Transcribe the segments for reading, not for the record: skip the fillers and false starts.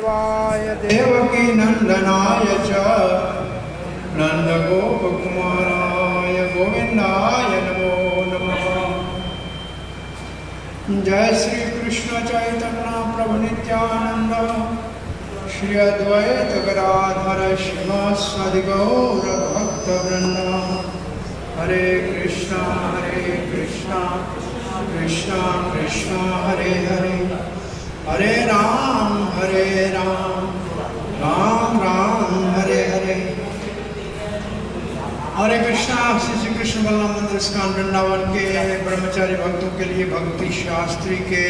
वासुदेवाय देवकी नंदनाय च नंदगोपकुमाराय गोविंदाय नमो नमः। जय श्री कृष्ण चैतन्य प्रभु नित्यानंद श्री अद्वैत गदाधर श्रीवासादि गौर भक्त वृंद। हरे कृष्णा कृष्णा कृष्णा हरे हरे, हरे राम राम राम हरे हरे। हरे कृष्णा। श्री कृष्ण बलराम मंदिर स्कान वृंदावन के ब्रह्मचारी भक्तों के लिए भक्ति शास्त्री के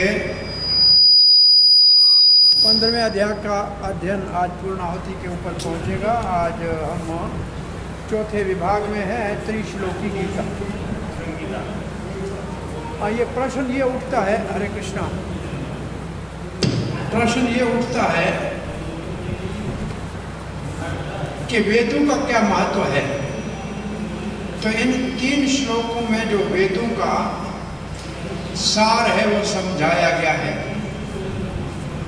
15वें अध्याय का अध्ययन आज पूर्णाहुति के ऊपर पहुंचेगा। आज हम चौथे विभाग में है त्रिश्लोकी गीता। ये प्रश्न ये उठता है, हरे कृष्णा, प्रश्न ये उठता है कि वेदों का क्या महत्व है। तो इन 3 श्लोकों में जो वेदों का सार है वो समझाया गया है।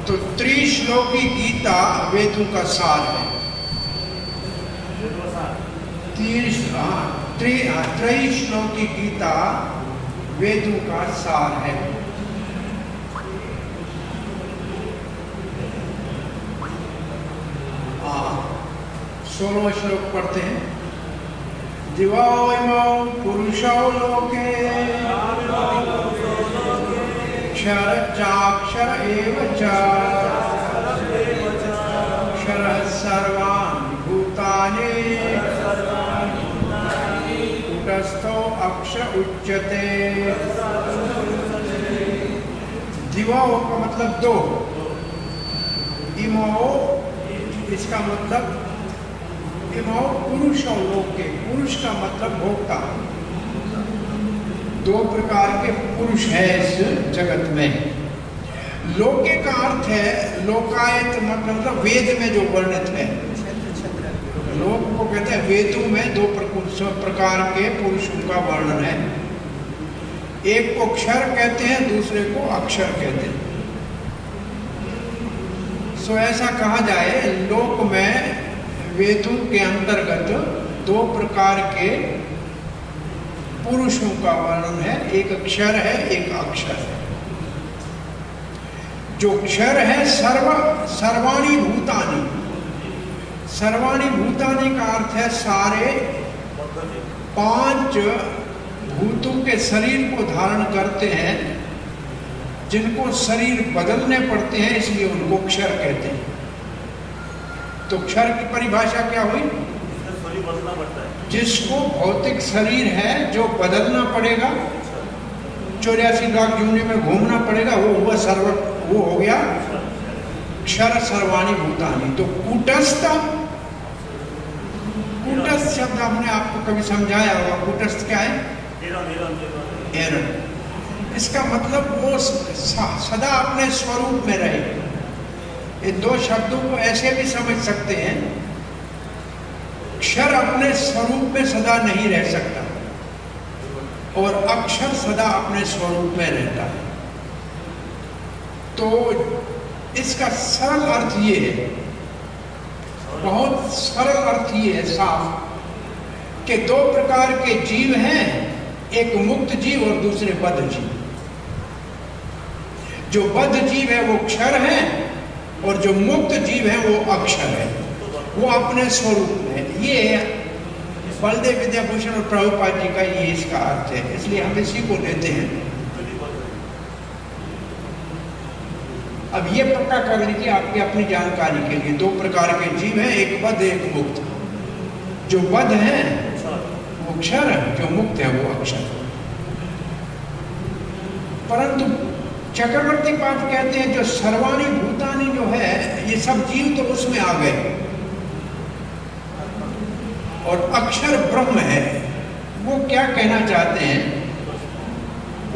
तो त्रिश्लोकी गीता वेदों का सार है। त्रिश्लोकी गीता वेदों का सार है। 16वां श्लोक पढ़ते हैं। दिवाइमौ पुरुषौ लोके क्षर चाक्षर एव च क्षरः सर्वाणि भूतानि कूटस्थो अक्षर उच्यते। दिवाओ का मतलब 2, इमो इसका मतलब इमो पुरुषों लोक के, पुरुष का मतलब भोक्ता। 2 प्रकार के पुरुष है इस जगत में। लोके का अर्थ है लोकायत, मतलब वेद में जो वर्णित है। लोक को कहते हैं वेदों में 2 प्रकार के पुरुषों का वर्णन है। एक को क्षर कहते हैं, दूसरे को अक्षर कहते हैं। सो ऐसा कहा जाए, लोक में वेदों के अंतर्गत 2 प्रकार के पुरुषों का वर्णन है। एक क्षर है, एक अक्षर है। जो क्षर है सर्वाणि भूतानि। सर्वाणि भूतानि का अर्थ है सारे 5 भूतों के शरीर को धारण करते हैं, जिनको शरीर बदलने पड़ते हैं, इसलिए उनको क्षर कहते हैं। तो क्षर की परिभाषा क्या हुई? जिसको भौतिक शरीर है जो बदलना पड़ेगा, 84 लाख जूने में घूमना पड़ेगा, वो हो गया क्षर सर्वाणि भूतानि। तो कूटस्थ शब्द आपने आपको कभी समझाया होगा। कूटस्थ क्या है? एरन। इसका मतलब वो सदा अपने स्वरूप में रहे। ये 2 शब्दों को ऐसे भी समझ सकते हैं, क्षर अपने स्वरूप में सदा नहीं रह सकता और अक्षर सदा अपने स्वरूप में रहता है। तो इसका सरल अर्थ ये है, बहुत सरल अर्थ ये है साफ, कि 2 प्रकार के जीव हैं, एक मुक्त जीव और दूसरे बद्ध जीव। जो बद्ध जीव है वो क्षर है और जो मुक्त जीव है वो अक्षर है। वो अपने स्वरूप में। ये बलदेव विद्याभूषण और प्रभुपाद जी का ये इसका अर्थ है, इसलिए हम इसी को लेते हैं। अब ये पक्का कर लीजिए आपकी अपनी जानकारी के लिए, 2 प्रकार के जीव हैं, एक बद्ध एक मुक्त। जो बद्ध है वो क्षर है, जो मुक्त है वो अक्षर। परंतु चक्रवर्ती पाठ कहते हैं जो सर्वाणि भूतानि जो है, ये सब जीव तो उसमें आ गए और अक्षर ब्रह्म है। वो क्या कहना चाहते हैं?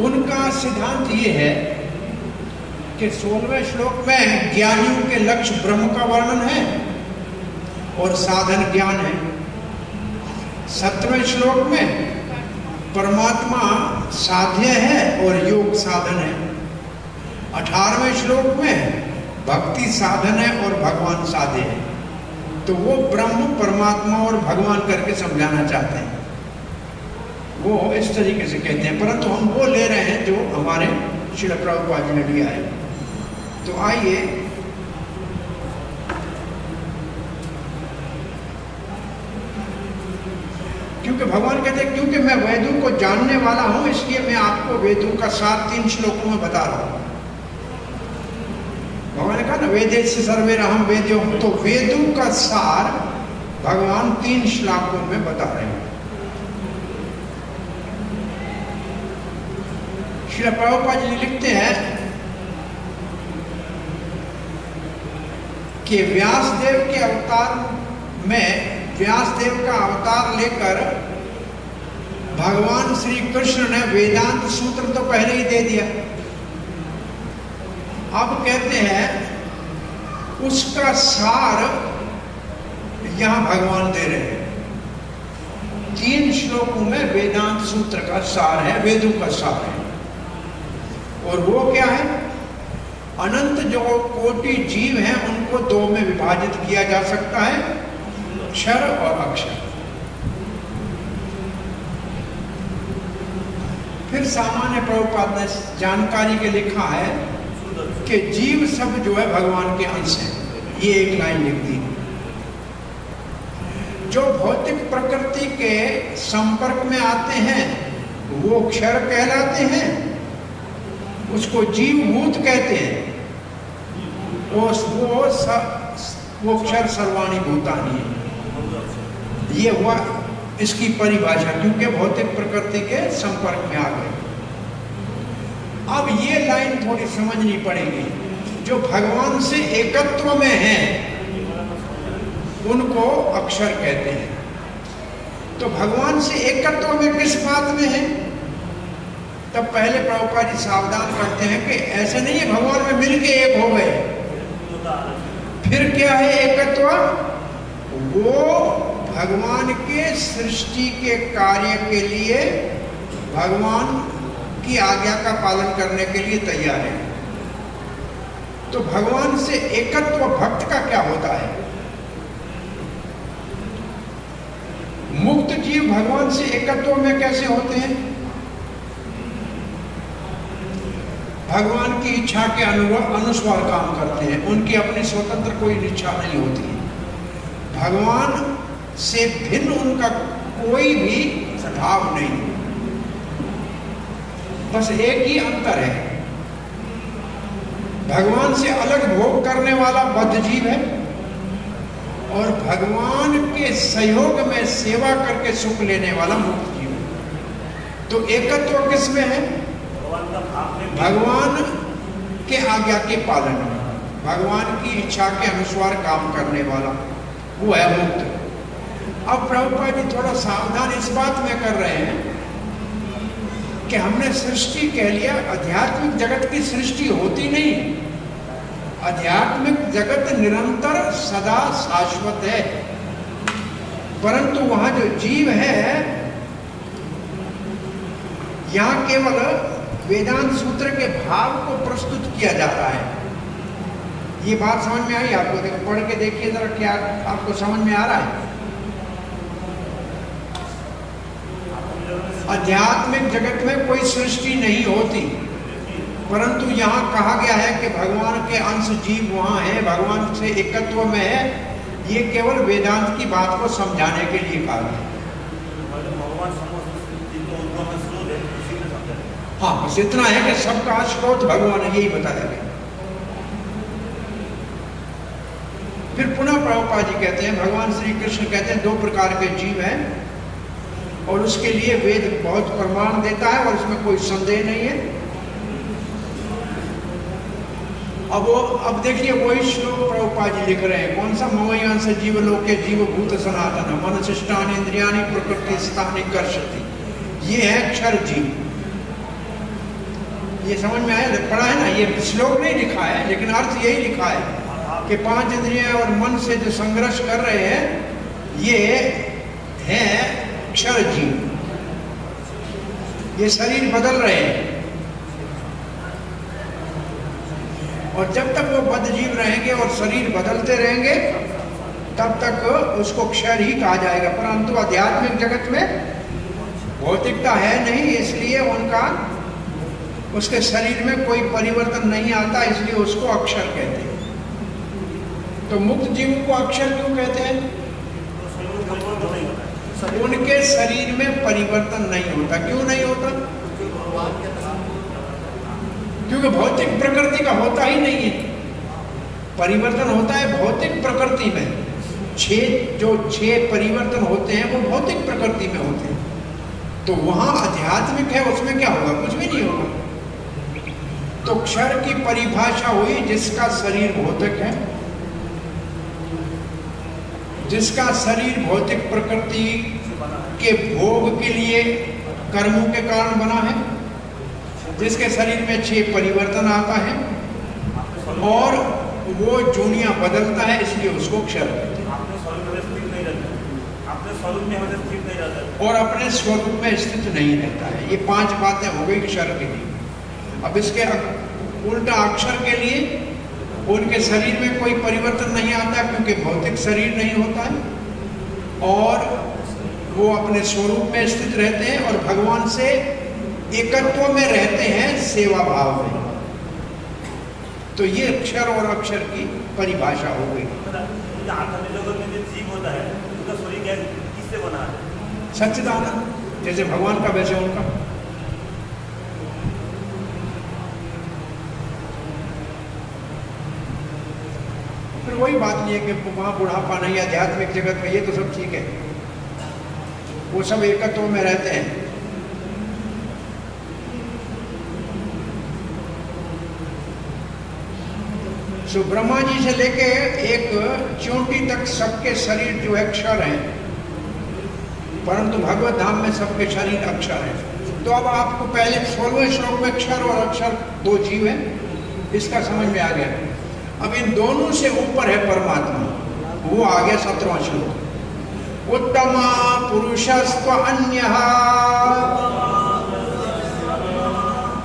उनका सिद्धांत ये है कि 16वें श्लोक में ज्ञानियों के लक्ष्य ब्रह्म का वर्णन है और साधन ज्ञान है। 7वें श्लोक में परमात्मा साध्य है और योग साधन है। 18वें श्लोक में भक्ति साधन है और भगवान साधे है, तो वो ब्रह्म परमात्मा और भगवान करके समझाना चाहते हैं, वो इस तरीके से कहते हैं। परंतु हम वो ले रहे हैं जो हमारे श्रील प्रभुपाद जी ने लिया है। तो आइए क्योंकि भगवान कहते हैं क्योंकि मैं वेदों को जानने वाला हूं, इसलिए मैं आपको वेदों का सार 3 श्लोकों में बता रहा हूं। भगवान ने कहा ना वेदेस्य सर्वैरहं वेद्यो, तो वेदों का सार भगवान 3 श्लोकों में बता रहे हैं। श्रील प्रभुपाद जी लिखते हैं कि व्यासदेव के अवतार में, व्यासदेव का अवतार लेकर भगवान श्री कृष्ण ने वेदांत सूत्र तो पहले ही दे दिया। अब कहते हैं उसका सार यहां भगवान दे रहे हैं। 3 श्लोकों में वेदांत सूत्र का सार है, वेदों का सार है। और वो क्या है? अनंत जो कोटि जीव हैं उनको 2 में विभाजित किया जा सकता है, क्षर और अक्षर। फिर सामान्य प्रभुपाद ने जानकारी के लिखा है कि जीव सब जो है भगवान के अंश हैं। ये एक लाइन लिख दी। जो भौतिक प्रकृति के संपर्क में आते हैं वो क्षर कहलाते हैं, उसको जीवभूत कहते हैं। वो क्षर सर्वाणी भूतानि है। ये हुआ इसकी परिभाषा, क्योंकि भौतिक प्रकृति के संपर्क में आ गए। अब ये लाइन थोड़ी समझनी पड़ेगी। जो भगवान से एकत्व में हैं उनको अक्षर कहते हैं। तो भगवान से एकत्व में किस बात में है? तब पहले प्रभुपाद जी सावधान करते हैं कि ऐसे नहीं है भगवान में मिलके एक हो गए। फिर क्या है एकत्व? वो भगवान के सृष्टि के कार्य के लिए भगवान की आज्ञा का पालन करने के लिए तैयार है। तो भगवान से एकत्व भक्त का क्या होता है? मुक्त जीव भगवान से एकत्व में कैसे होते हैं? भगवान की इच्छा के अनुसार काम करते हैं। उनकी अपनी स्वतंत्र कोई इच्छा नहीं होती है। भगवान से भिन्न उनका कोई भी भाव नहीं। बस एक ही अंतर है, भगवान से अलग भोग करने वाला बद्ध जीव है और भगवान के सहयोग में सेवा करके सुख लेने वाला मुक्त जीव है। तो एकत्व किसमें है? भगवान के आज्ञा के पालन में, भगवान की इच्छा के अनुसार काम करने वाला वो है मुक्त। अब प्रभुपाद जी थोड़ा सावधान इस बात में कर रहे हैं कि हमने सृष्टि कह लिया, आध्यात्मिक जगत की सृष्टि होती नहीं। आध्यात्मिक जगत निरंतर सदा शाश्वत है, परंतु वहां जो जीव है यहां केवल वेदांत सूत्र के भाव को प्रस्तुत किया जा रहा है। ये बात समझ में आई आपको? देखो पढ़ के देखिए जरा, क्या आपको समझ में आ रहा है? आध्यात्मिक जगत में कोई सृष्टि नहीं होती, परंतु यहाँ कहा गया है कि भगवान के अंश जीव वहाँ है, भगवान से एकत्व में है। ये केवल वेदांत की बात को समझाने के लिए कहा गया। हाँ, बस इतना है कि सबका स्रोत भगवान है, यही बताया गया। फिर पुनः प्रभुपाद जी कहते हैं, भगवान श्री कृष्ण कहते हैं 2 प्रकार के जीव हैं और उसके लिए वेद बहुत प्रमाण देता है और इसमें कोई संदेह नहीं है। अब देखिए वही श्लोक प्रभुपाद जी लिख रहे हैं। कौन सा? ममयांश जीवलोके जीवभूत सनातन मन शिष्टानि इंद्रियाणि प्रकृति स्थानि कर्षति। ये है क्षर जीव। ये समझ में आया? पढ़ा है ना? ये श्लोक नहीं लिखा है, लेकिन अर्थ यही लिखा है कि 5 इंद्रियां और मन से जो संघर्ष कर रहे हैं ये है क्षर जीव। ये शरीर बदल रहे हैं और जब तक वो बद्धजीव रहेंगे और शरीर बदलते रहेंगे तब तक उसको क्षर ही कहा जाएगा। परंतु आध्यात्मिक जगत में भौतिकता है नहीं, इसलिए उनका उसके शरीर में कोई परिवर्तन नहीं आता, इसलिए उसको अक्षर कहते हैं। तो मुक्त जीव को अक्षर क्यों कहते हैं? उनके शरीर में परिवर्तन नहीं होता। क्यों नहीं होता? क्योंकि भौतिक प्रकृति का होता ही नहीं है। परिवर्तन होता है भौतिक प्रकृति में। छह परिवर्तन होते हैं वो भौतिक प्रकृति में होते हैं। तो वहां आध्यात्मिक है, उसमें क्या होगा? कुछ भी नहीं होगा। तो क्षर की परिभाषा हुई जिसका शरीर भौतिक है, जिसका शरीर भौतिक प्रकृति के भोग के लिए कर्मों के कारण बना है, जिसके शरीर में 6 परिवर्तन आता है और वो जूनिया बदलता है, इसलिए उसको क्षर कहते हैं। और अपने स्वरूप में स्थित नहीं रहता है। ये 5 बातें हो गई क्षर के लिए। अब इसके उल्टा अक्षर के लिए उनके शरीर में कोई परिवर्तन नहीं आता क्योंकि भौतिक शरीर नहीं होता है और वो अपने स्वरूप में स्थित रहते हैं और भगवान से एकत्व में रहते हैं, सेवा भाव में। तो ये अक्षर और अक्षर की परिभाषा हो गई। सच्चिदानंद, जैसे भगवान का वैसे उनका। फिर वही बात नहीं है कि वहां बुढ़ापा नहीं, आध्यात्मिक जगत में ये तो सब ठीक है, वो सब एकत्व में रहते हैं। सो ब्रह्मा जी से लेके एक चोटी तक सबके शरीर जो है क्षर हैं, परंतु भगवत धाम में सबके शरीर अक्षर हैं। तो अब आपको पहले 16वें श्लोक में क्षर और अक्षर 2 जीव हैं, इसका समझ में आ गया। अब इन दोनों से ऊपर है परमात्मा, वो आ गया 17वां श्लोक। उत्तमा पुरुषस्त्व अन्यः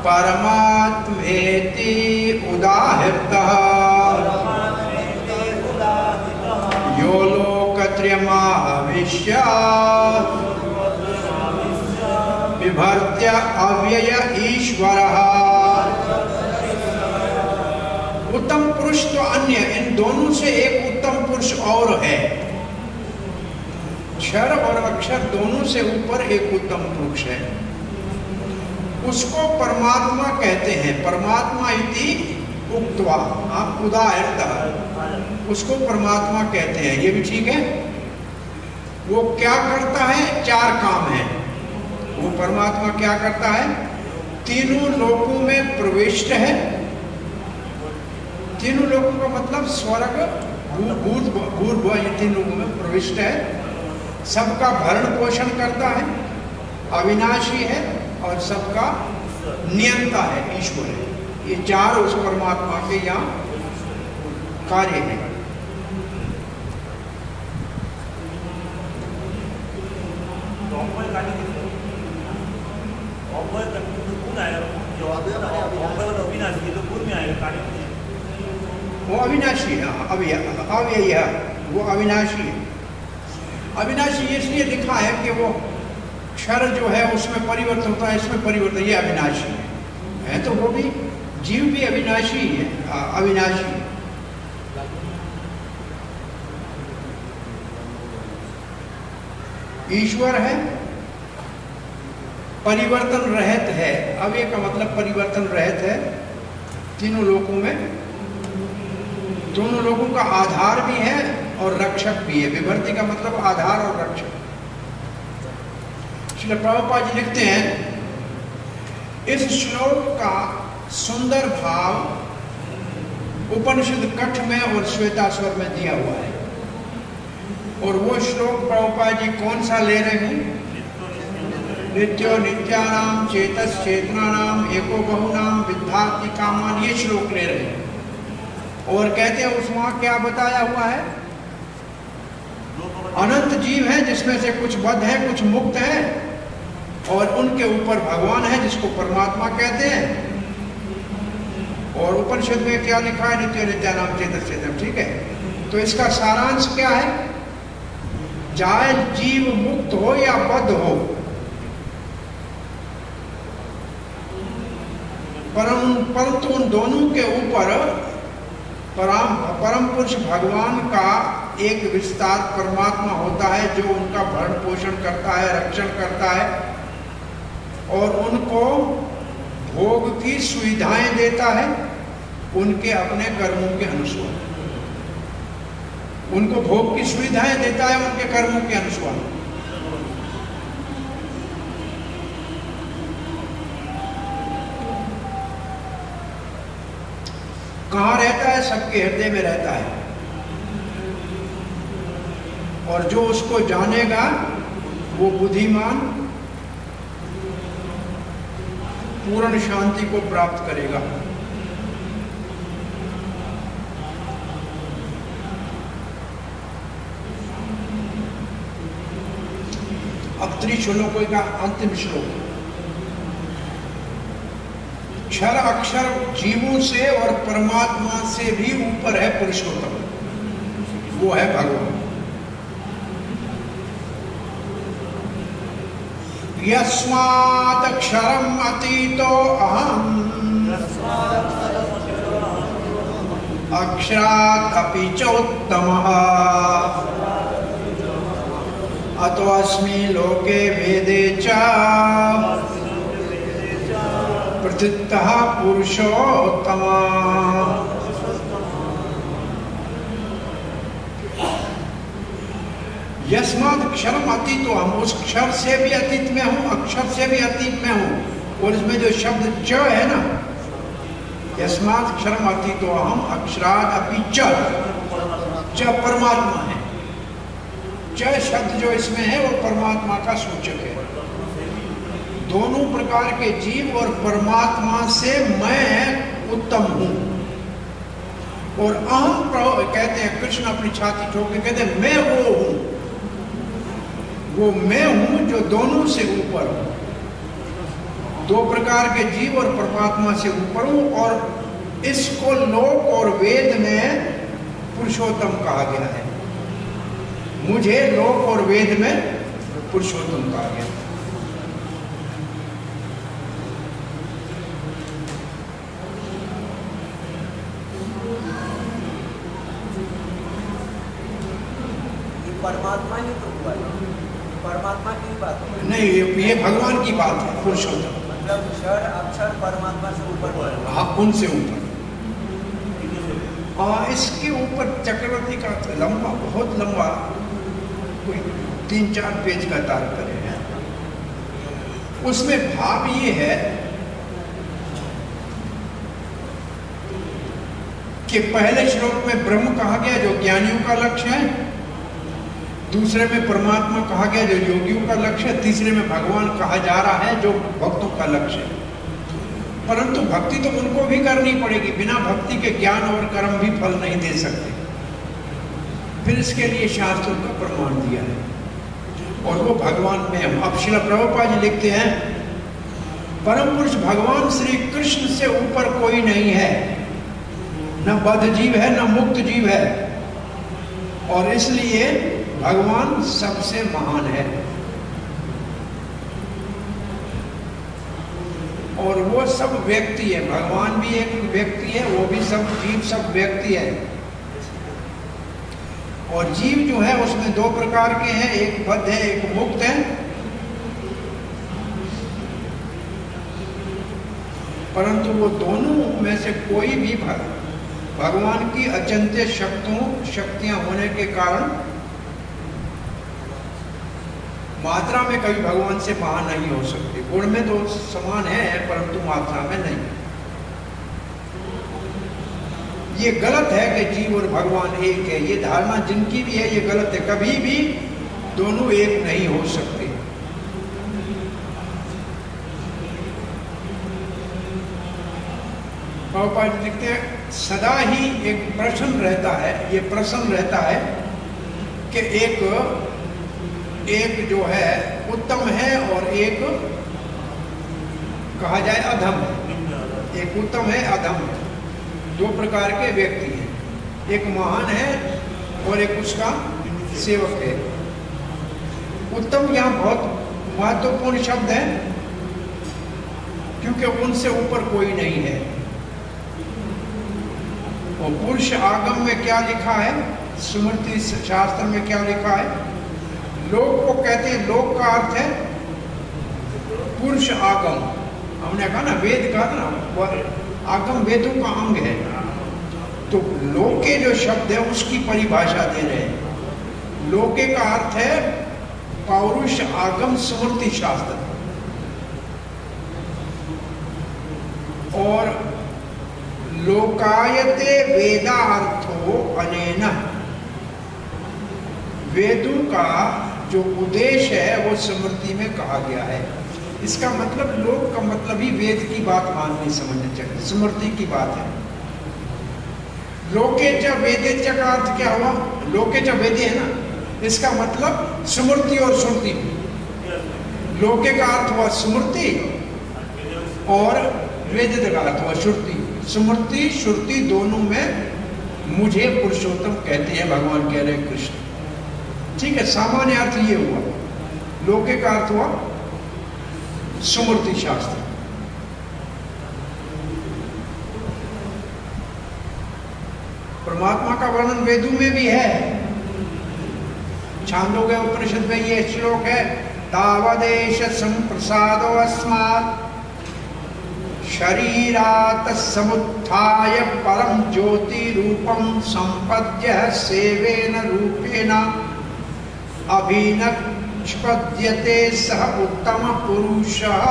परमात्मेति उदाहृतः यो लोकत्रयमाविश्य बिभर्त्य अव्यय ईश्वरः। उत्तम पुरुष तो अन्य, इन दोनों से एक उत्तम पुरुष और है। क्षर और अक्षर दोनों से ऊपर एक उत्तम पुरुष है, उसको परमात्मा कहते हैं। परमात्मा इति उक्त्वा, आप उदाहृतः, उसको परमात्मा कहते हैं। ये भी ठीक है। वो क्या करता है? 4 काम है। वो परमात्मा क्या करता है? तीनों लोकों में प्रविष्ट है। तीनों लोकों का मतलब स्वर्ग, भूर्भुव, ये 3 लोकों में प्रविष्ट है। सबका भरण पोषण करता है, अविनाशी है और सबका नियंता है, ईश्वर है। ये 4 उस परमात्मा के यहाँ कार्य है। वो अविनाशी है, अव्ययी है, वो अविनाशी है। अविनाशी इसलिए लिखा है कि वो क्षर जो है उसमें परिवर्तन होता है, इसमें परिवर्तन, ये अविनाशी है। तो वो भी जीव भी अविनाशी है, अविनाशी। ईश्वर है, परिवर्तन रहित है। अव्यय का मतलब परिवर्तन रहित है। तीनों लोकों में, दोनों लोगों का आधार भी है और रक्षक भी है। विभर्ति का मतलब आधार और रक्षक। श्रील प्रभुपाद जी लिखते हैं, इस श्लोक का सुंदर भाव उपनिषद कठ में और श्वेतास्वर में दिया हुआ है। और वो श्लोक प्रभुपाद जी कौन सा ले रहे हैं? नित्यो नित्यानाम चेतस चेतनानाम एको बहुनाम विद्धाति कामान, ये श्लोक ले रहे हैं। और कहते हैं उस वहां क्या बताया हुआ है? अनंत जीव है जिसमें से कुछ बद्ध है, कुछ मुक्त है, और उनके ऊपर भगवान है जिसको परमात्मा कहते हैं। और उपनिषद में क्या लिखा है? नित्य नित्यानाम चेतस चेतन। ठीक है, तो इसका सारांश क्या है? चाहे जीव मुक्त हो या बद्ध हो, परंतु उन दोनों के ऊपर परम पुरुष भगवान का एक विस्तार परमात्मा होता है जो उनका भरण पोषण करता है, रक्षण करता है और उनको भोग की सुविधाएं देता है उनके अपने कर्मों के अनुसार। उनको भोग की सुविधाएं देता है उनके कर्मों के अनुसार। कहाँ रहता है? सबके हृदय में रहता है। और जो उसको जानेगा वो बुद्धिमान पूर्ण शांति को प्राप्त करेगा। अब त्रिश्लोकों का अंतिम श्लोक। क्षर अक्षर जीवों से और परमात्मा से भी ऊपर है पुरुषोत्तम, वो है भगवान। यस्मात् अक्षरम अतीतो अहम अक्षरात् अपि चोत्तमः अतो अस्मि लोके वेदे च प्रथितः पुरुषोत्तमा। यस्मात् अक्षरम अतीतो हम, उस क्षर से भी अतीत में हूं, अक्षर से भी अतीत में हूं। और इसमें जो शब्द च है ना, यस्मात् अक्षरम अतीतो हम अक्षरात् अपि च परमात्मा है। च शब्द जो इसमें है वो परमात्मा का सूचक है। दोनों प्रकार के जीव और परमात्मा से मैं उत्तम हूं। और अहम कहते हैं, कृष्ण अपनी छाती ठोक के कहते हैं मैं वो हूं, वो मैं हूं जो दोनों से ऊपर हूं। दो प्रकार के जीव और परमात्मा से ऊपर हूं। और इसको लोक और वेद में पुरुषोत्तम कहा गया है। मुझे लोक और वेद में पुरुषोत्तम कहा गया। परमात्मा ही तो हुआ है, परमात्मा की बात है। नहीं, ये भगवान की बात है। पुरुषोत्तम मतलब क्षर अक्षर परमात्मा से ऊपर हुआ है। हाँ, उनसे ऊपर। इसके ऊपर चक्रवर्ती का लंबा, बहुत लंबा, कोई 3-4 पेज का तात्पर्य है। उसमें भाव ये है कि पहले श्लोक में ब्रह्म कहा गया जो ज्ञानियों का लक्ष्य है, दूसरे में परमात्मा कहा गया जो योगियों का लक्ष्य है, तीसरे में भगवान कहा जा रहा है जो भक्तों का लक्ष्य है। परंतु भक्ति तो उनको भी करनी पड़ेगी, बिना भक्ति के ज्ञान और कर्म भी फल नहीं दे सकते। फिर इसके लिए शास्त्रों का प्रमाण दिया है और वो भगवान में हम। अब श्रील प्रभुपाद जी लिखते हैं, परम पुरुष भगवान श्री कृष्ण से ऊपर कोई नहीं है, न बद्ध जीव है न मुक्त जीव है, और इसलिए भगवान सबसे महान है। और वो सब व्यक्ति है, भगवान भी एक व्यक्ति है, वो भी सब जीव सब व्यक्ति है। और जीव जो है उसमें 2 प्रकार के हैं, एक बद्ध है एक मुक्त है। परंतु वो दोनों में से कोई भी भगवान की अचिंत्य शक्तियां होने के कारण मात्रा में कभी भगवान से महान नहीं हो सकते। गुण में तो समान है परंतु मात्रा में नहीं। ये गलत है कि जीव और भगवान एक है, ये धारणा जिनकी भी है ये गलत है। कभी भी दोनों एक नहीं हो सकते। प्रभुपाद लिखते हैं, सदा ही एक प्रश्न रहता है, ये प्रश्न रहता है कि एक जो है उत्तम है और एक कहा जाए अधम है। एक उत्तम है अधम है। दो प्रकार के व्यक्ति हैं, एक महान है और एक उसका सेवक है। उत्तम यहाँ बहुत महत्वपूर्ण शब्द है, क्योंकि उनसे ऊपर कोई नहीं है। और पुरुष आगम में क्या लिखा है, स्मृति शास्त्र में क्या लिखा है? लोक को कहते हैं, लोक का अर्थ है पुरुष आगम। हमने कहा ना, वेद कहा था ना, आगम वेदों का अंग है। तो लोके जो शब्द है उसकी परिभाषा दे रहे हैं। लोके का अर्थ है पौरुष आगम स्मृति शास्त्र। और लोकायते वेदार्थो अनेन, वेदों का जो उद्देश्य है वो स्मृति में कहा गया है। इसका मतलब लोक का मतलब ही वेद की बात माननी समझनी चाहिए, स्मृति की बात है। लोके च वेदे च का अर्थ क्या हुआ? लोके च वेदे है ना, इसका मतलब स्मृति और श्रुति। लोके का अर्थ हुआ स्मृति और वेद का अर्थ हुआ श्रुति। स्मृति श्रुति दोनों में मुझे पुरुषोत्तम कहते हैं, भगवान कह रहे हैं कृष्ण। ठीक है, सामान्य अर्थ ये हुआ। लोके का अर्थ हुआ स्मृति शास्त्र। परमात्मा का वर्णन वेदों में भी है। छांदोग्य उपनिषद में ये श्लोक है, तावदेश संप्रसादो अस्मात् शरीरात् समुत्थाय परम ज्योति रूपम संपद्य सेवेन रूपेण अभिनक्ष्पद्यते सह उत्तम पुरुषः।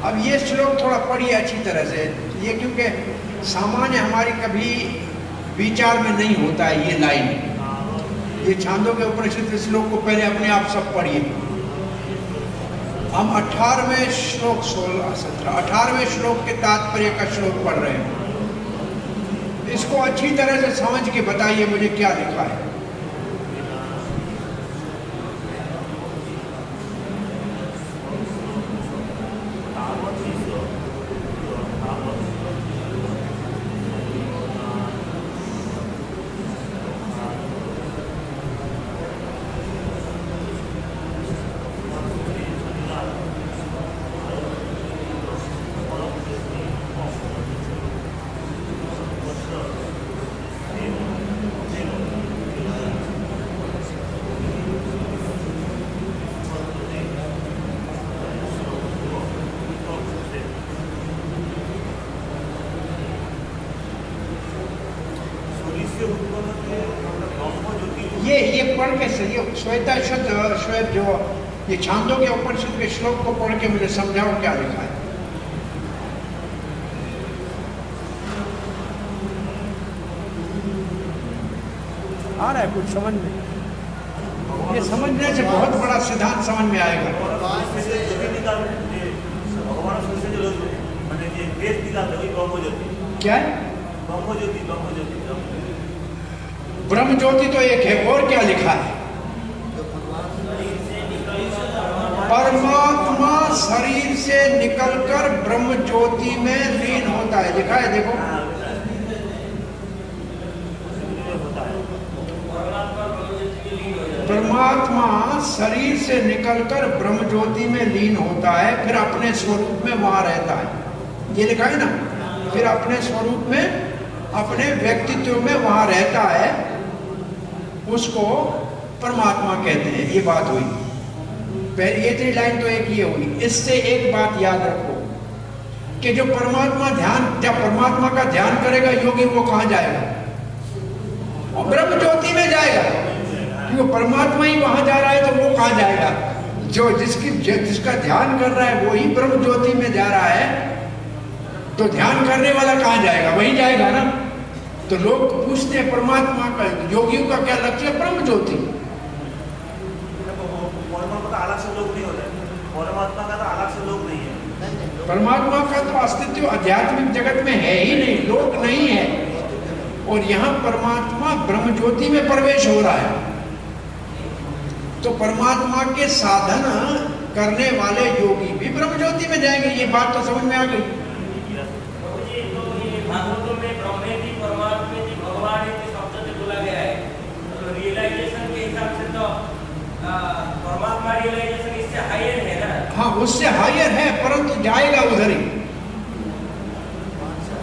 अब ये श्लोक थोड़ा पढ़िए अच्छी तरह से, ये क्योंकि सामान्य हमारी कभी विचार में नहीं होता है ये लाइन। ये छांदोग्य उपनिषद के श्लोक को पहले अपने आप सब पढ़िए। हम 18वें श्लोक 16 17 18वें श्लोक के तात्पर्य का श्लोक पढ़ रहे हैं। इसको अच्छी तरह से समझ के बताइए मुझे क्या लिखा है। ये पढ़ के सही, श्वेत जो ये छांदोग्य उपनिषद के श्लोक को पढ़ के मुझे समझाओ क्या लिखा है। आ रहा है कुछ समझ में? ये समझने से बहुत बड़ा सिद्धांत समझ में आएगा। क्या है? ब्रह्म ज्योति तो एक है, और क्या लिखा है? परमात्मा शरीर से निकलकर ब्रह्म ज्योति में लीन होता है, लिखा है देखो। परमात्मा शरीर से निकलकर ब्रह्म ज्योति में लीन होता है, फिर अपने स्वरूप में वहां रहता है, ये लिखा है ना। फिर अपने स्वरूप में, अपने व्यक्तित्व में वहां रहता है, उसको परमात्मा कहते हैं। ये बात हुई पहले, ये 3 लाइन तो एक ये हुई। इससे एक बात याद रखो कि जो परमात्मा ध्यान, जब परमात्मा का ध्यान करेगा योगी, वो कहां जाएगा? और ब्रह्म ज्योति में जाएगा, क्योंकि परमात्मा ही वहां जा रहा है, तो वो कहां जाएगा? जो जिसका ध्यान कर रहा है वो ही ब्रह्म ज्योति में जा रहा है, तो ध्यान करने वाला कहां जाएगा? वहीं जाएगा ना। तो लोग पूछते हैं परमात्मा का, योगियों का क्या लक्ष्य है? ब्रह्म ज्योति। परमात्मा का तो अस्तित्व आध्यात्मिक जगत में है ही नहीं, लोक नहीं है। और यहाँ परमात्मा ब्रह्म ज्योति में प्रवेश हो रहा है। तो परमात्मा के साधन करने वाले योगी भी ब्रह्म ज्योति में जाएंगे। ये बात तो समझ में आ गई। भागवतों में ब्रह्मेति परमात्मेति भगवानेति शब्द से बोला गया है, तो रियलाइजेशन के हिसाब से तो परमात्मा रियलाइजेशन इससे हायर है ना। हाँ, उससे हायर है, परंतु जाएगा उधर ही।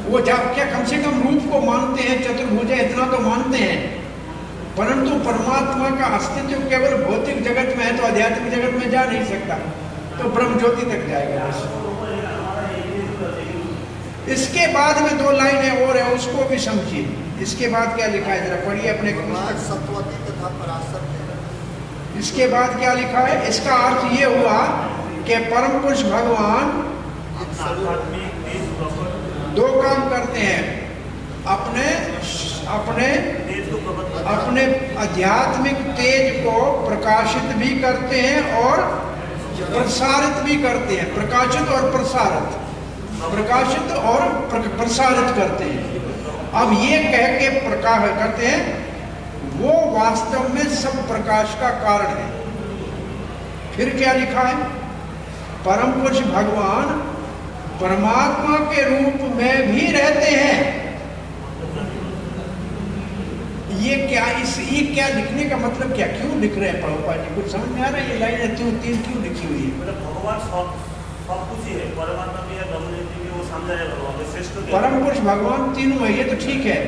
वो जब क्या कम से कम रूप को मानते हैं, चतुर्भुज इतना तो मानते हैं, परंतु परमात्मा का अस्तित्व केवल भौतिक जगत में है, तो आध्यात्मिक जगत में जा नहीं सकता, तो ब्रह्म ज्योति तक जाएगा बस। इसके बाद में 2 लाइनें और है, उसको भी समझिए। इसके बाद क्या लिखा है, जरा पढ़िए अपने सत्वती तथा पराशर। इसके बाद क्या लिखा है? इसका अर्थ ये हुआ कि परम पुरुष भगवान 2 काम करते हैं, अपने आध्यात्मिक तेज को प्रकाशित भी करते हैं और प्रसारित भी करते हैं। प्रकाशित और प्रसारित, प्रकाशित और प्रसारित करते हैं। अब ये कह के प्रकाश करते हैं, वो वास्तव में सब प्रकाश का कारण है। फिर क्या लिखा है? परम पुरुष भगवान परमात्मा के रूप में भी रहते हैं। ये क्या लिखने का मतलब क्या, क्यों लिख रहे हैं प्रभुपाद जी? कुछ समझ में आ रहा है? ये लाइन 3 क्यों लिखी हुई है? भगवान सब कुछ ही है, परमात्मा भी है, ब्रह्म भी, वो समझा है भगवान श्रेष्ठ। परम पुरुष भगवान तीनों है, ये तो ठीक है,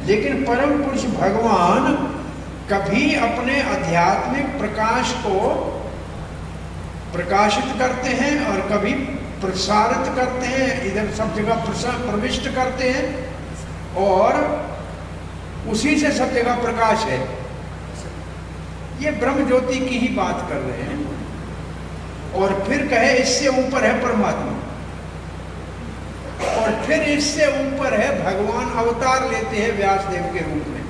लेकिन परम पुरुष भगवान कभी अपने आध्यात्मिक प्रकाश को प्रकाशित करते हैं और कभी प्रसारित करते हैं, इधर सब जगह प्रविष्ट करते हैं, और उसी से सब जगह प्रकाश है। ये ब्रह्म ज्योति की ही बात कर रहे हैं। और फिर कहे इससे ऊपर है परमात्मा, और फिर इससे ऊपर है भगवान अवतार लेते हैं व्यासदेव के रूप में,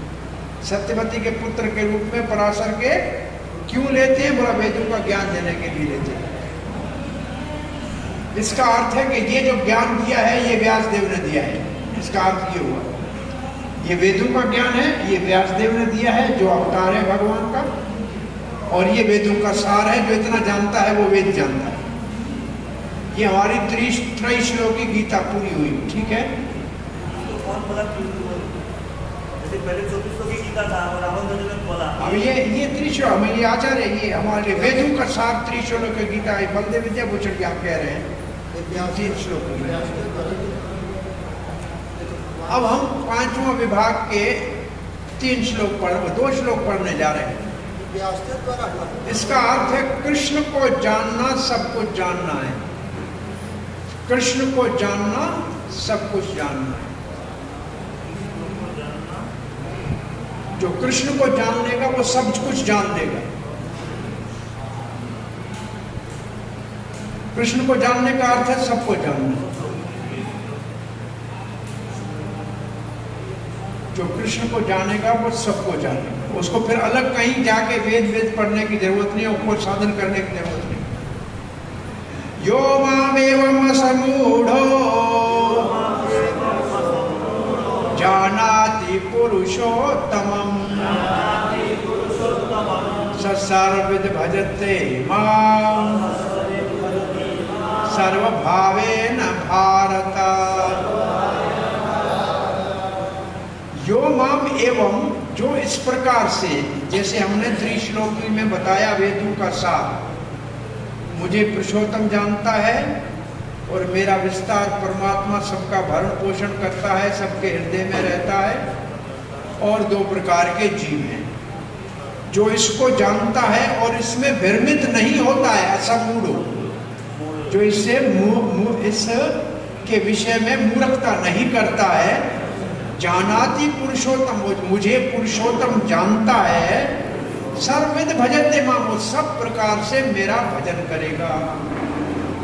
सत्यवती के पुत्र के रूप में पराशर के। क्यों लेते हैं? बोला वेदों का ज्ञान देने के लिए लेते हैं। इसका अर्थ है कि ये जो ज्ञान दिया है ये व्यासदेव ने दिया है। इसका अर्थ ये हुआ, ये वेदों का ज्ञान है, ये व्यासदेव ने दिया है जो अवतार है भगवान का, और ये वेदों का सार है। जो इतना जानता है वो वेद जानता है। ये हमारी त्रैश्लोकी गीता पूरी हुई, ठीक है। तो कौन बोला? जैसे पहले 24 की गीता था और रावण ने बोला। अब ये त्रिश्लोक में ये आचार्य, ये हमारे वेदों का सार त्रिश्लोक की गीता है। बलदेव विद्याभूषण क्या कह रहे हैं 3 श्लोक में। अब हम 5वां विभाग के 2 श्लोक पढ़ने जा रहे हैं। इसका अर्थ है कृष्ण को जानना सब कुछ जानना है। कृष्ण को जानना सब कुछ जानना है। जो कृष्ण को जान लेगा वो सब कुछ जान लेगा। कृष्ण को जानने का अर्थ है सबको जानना। जो कृष्ण को जानेगा वो सबको जानेगा। उसको फिर अलग कहीं जाके वेद पढ़ने की जरूरत नहीं, उपो साधन करने की जरूरत नहीं। यो मामेवम समूढ़ो जानाति पुरुषोत्तमम् स सर्वविद भजते मां सर्वभावेन भारत। यो माम एवं, जो इस प्रकार से, जैसे हमने त्रिश्लोकी में बताया वेदों का सार, मुझे पुरुषोत्तम जानता है और मेरा विस्तार परमात्मा सबका भरण पोषण करता है, सबके हृदय में रहता है, और 2 प्रकार के जीव हैं। जो इसको जानता है और इसमें भ्रमित नहीं होता है, असमूढ़, जो इससे इसके विषय में मूर्खता नहीं करता है। जानाति पुरुषोत्तम, मुझे पुरुषोत्तम जानता है। सर्वविद भजते मां, वो सब प्रकार से मेरा भजन करेगा।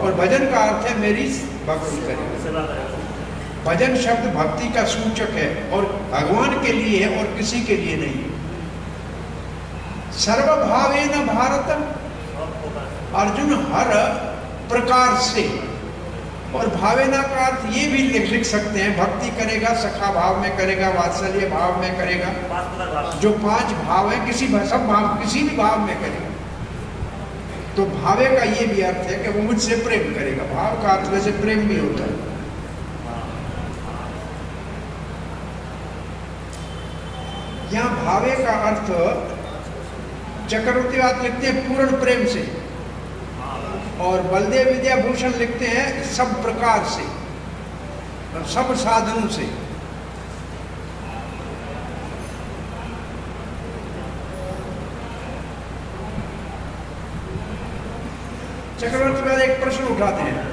और भजन का अर्थ है मेरी भक्ति करेगा। भजन शब्द भक्ति का सूचक है और भगवान के लिए है और किसी के लिए नहीं। सर्वभावेन भारत, अर्जुन हर प्रकार से, और भावेना का अर्थ ये भी लिख सकते हैं, भक्ति करेगा, सखा भाव में करेगा, वात्सल्य भाव में करेगा। जो 5 भाव है, सब भाव, किसी भी भाव में करेगा। तो भावे का ये भी अर्थ है कि वो मुझसे प्रेम करेगा। भाव का अर्थ वैसे प्रेम भी होता है। यहाँ भावे का अर्थ चक्रवर्तीवाद लिखते हैं पूर्ण प्रेम से, और बलदेव विद्याभूषण लिखते हैं सब प्रकार से, सब साधनों से। चक्रवर्तीवाद एक प्रश्न उठाते हैं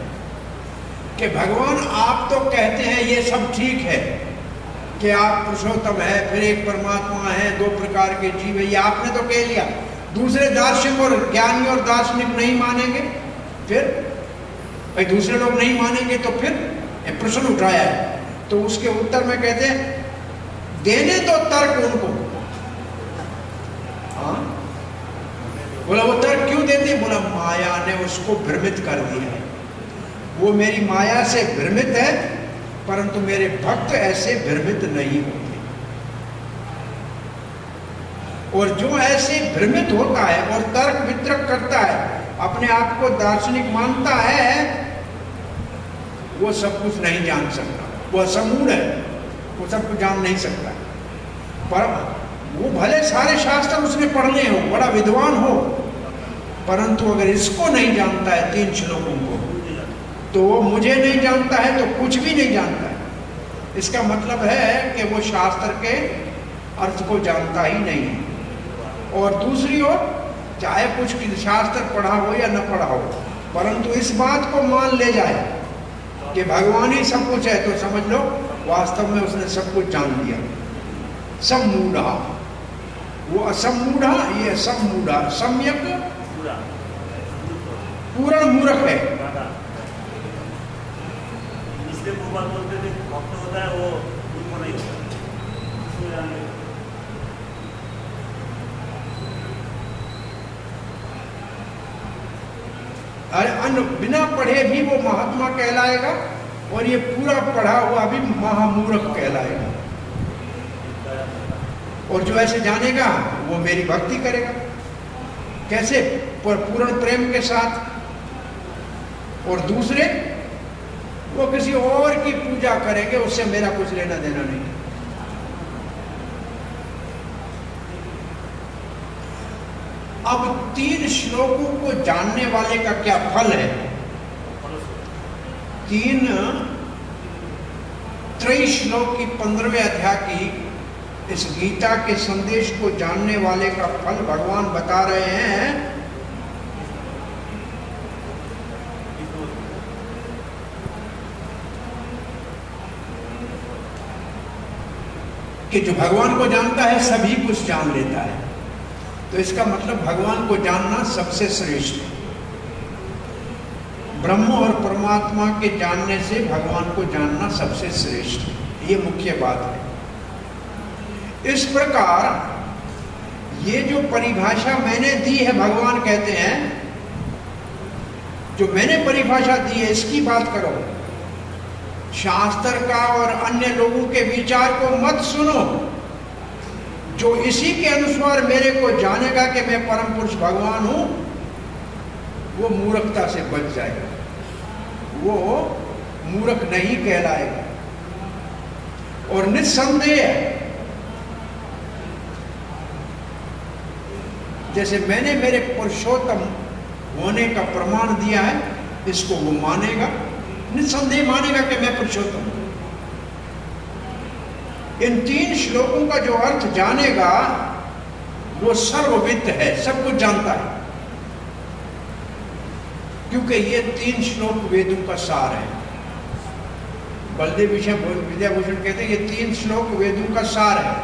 कि भगवान आप तो कहते हैं ये सब ठीक है कि आप पुरुषोत्तम है, फिर एक परमात्मा है, दो प्रकार के जीव है, ये आपने तो कह लिया। दूसरे दार्शनिक और ज्ञानी और दार्शनिक नहीं मानेंगे, फिर भाई दूसरे लोग नहीं मानेंगे तो फिर एक प्रश्न उठाया है। तो उसके उत्तर में कहते हैं देने तो तर्क उनको। हाँ, बोला वो तर्क क्यों देते? बोला माया ने उसको भ्रमित कर दिया। वो मेरी माया से भ्रमित है, परंतु मेरे भक्त ऐसे भ्रमित नहीं होते। और जो ऐसे भ्रमित होता है और तर्क वितर्क करता है, अपने आप को दार्शनिक मानता है, वो सब कुछ नहीं जान सकता। वो असमूढ़ है, वो सब कुछ जान नहीं सकता। पर वो भले सारे शास्त्र उसने पढ़ने हो, बड़ा विद्वान हो, परंतु अगर इसको नहीं जानता है, 3 श्लोकों को, तो वो मुझे नहीं जानता है तो कुछ भी नहीं जानता है। इसका मतलब है कि वो शास्त्र के अर्थ को जानता ही नहीं है। और दूसरी ओर, चाहे कुछ शास्त्र पढ़ा हो या न पढ़ा हो, परंतु इस बात को मान ले जाए कि भगवान ही सब कुछ है, तो समझ लो वास्तव में उसने सब कुछ जान लिया। सम्मूढ़ा, वो असम्मूढ़ा, ये सम्मूढ़ा, सम्यक पूर्ण मूर्ख है। इसलिए वो बात बोलते थे भक्त होता है वो मूर्ख नहीं होता। अरे बिना पढ़े भी वो महात्मा कहलाएगा, और ये पूरा पढ़ा हुआ भी महामूर्ख कहलाएगा। और जो ऐसे जानेगा वो मेरी भक्ति करेगा। कैसे? पूर्ण प्रेम के साथ। और दूसरे वो किसी और की पूजा करेंगे, उससे मेरा कुछ लेना देना नहीं। अब 3 श्लोकों को जानने वाले का क्या फल है? 3 त्रय श्लोक की 15वें अध्याय की इस गीता के संदेश को जानने वाले का फल भगवान बता रहे हैं कि जो भगवान को जानता है सभी कुछ जान लेता है। तो इसका मतलब भगवान को जानना सबसे श्रेष्ठ है। ब्रह्म और परमात्मा के जानने से भगवान को जानना सबसे श्रेष्ठ है, ये मुख्य बात है। इस प्रकार ये जो परिभाषा मैंने दी है, भगवान कहते हैं जो मैंने परिभाषा दी है इसकी बात करो, शास्त्र का और अन्य लोगों के विचार को मत सुनो। जो इसी के अनुसार मेरे को जानेगा कि मैं परम पुरुष भगवान हूं, वो मूर्खता से बच जाएगा, वो मूर्ख नहीं कहलाएगा। और निस्संदेह जैसे मैंने मेरे पुरुषोत्तम होने का प्रमाण दिया है, इसको वो मानेगा, निस्संदेह मानेगा कि मैं पुरुषोत्तम हूं। इन 3 श्लोकों का जो अर्थ जानेगा वो सर्वविद है, सब कुछ जानता है, क्योंकि ये 3 श्लोक वेदों का सार है। बलदेव विद्याभूषण कहते हैं ये 3 श्लोक वेदों का सार है।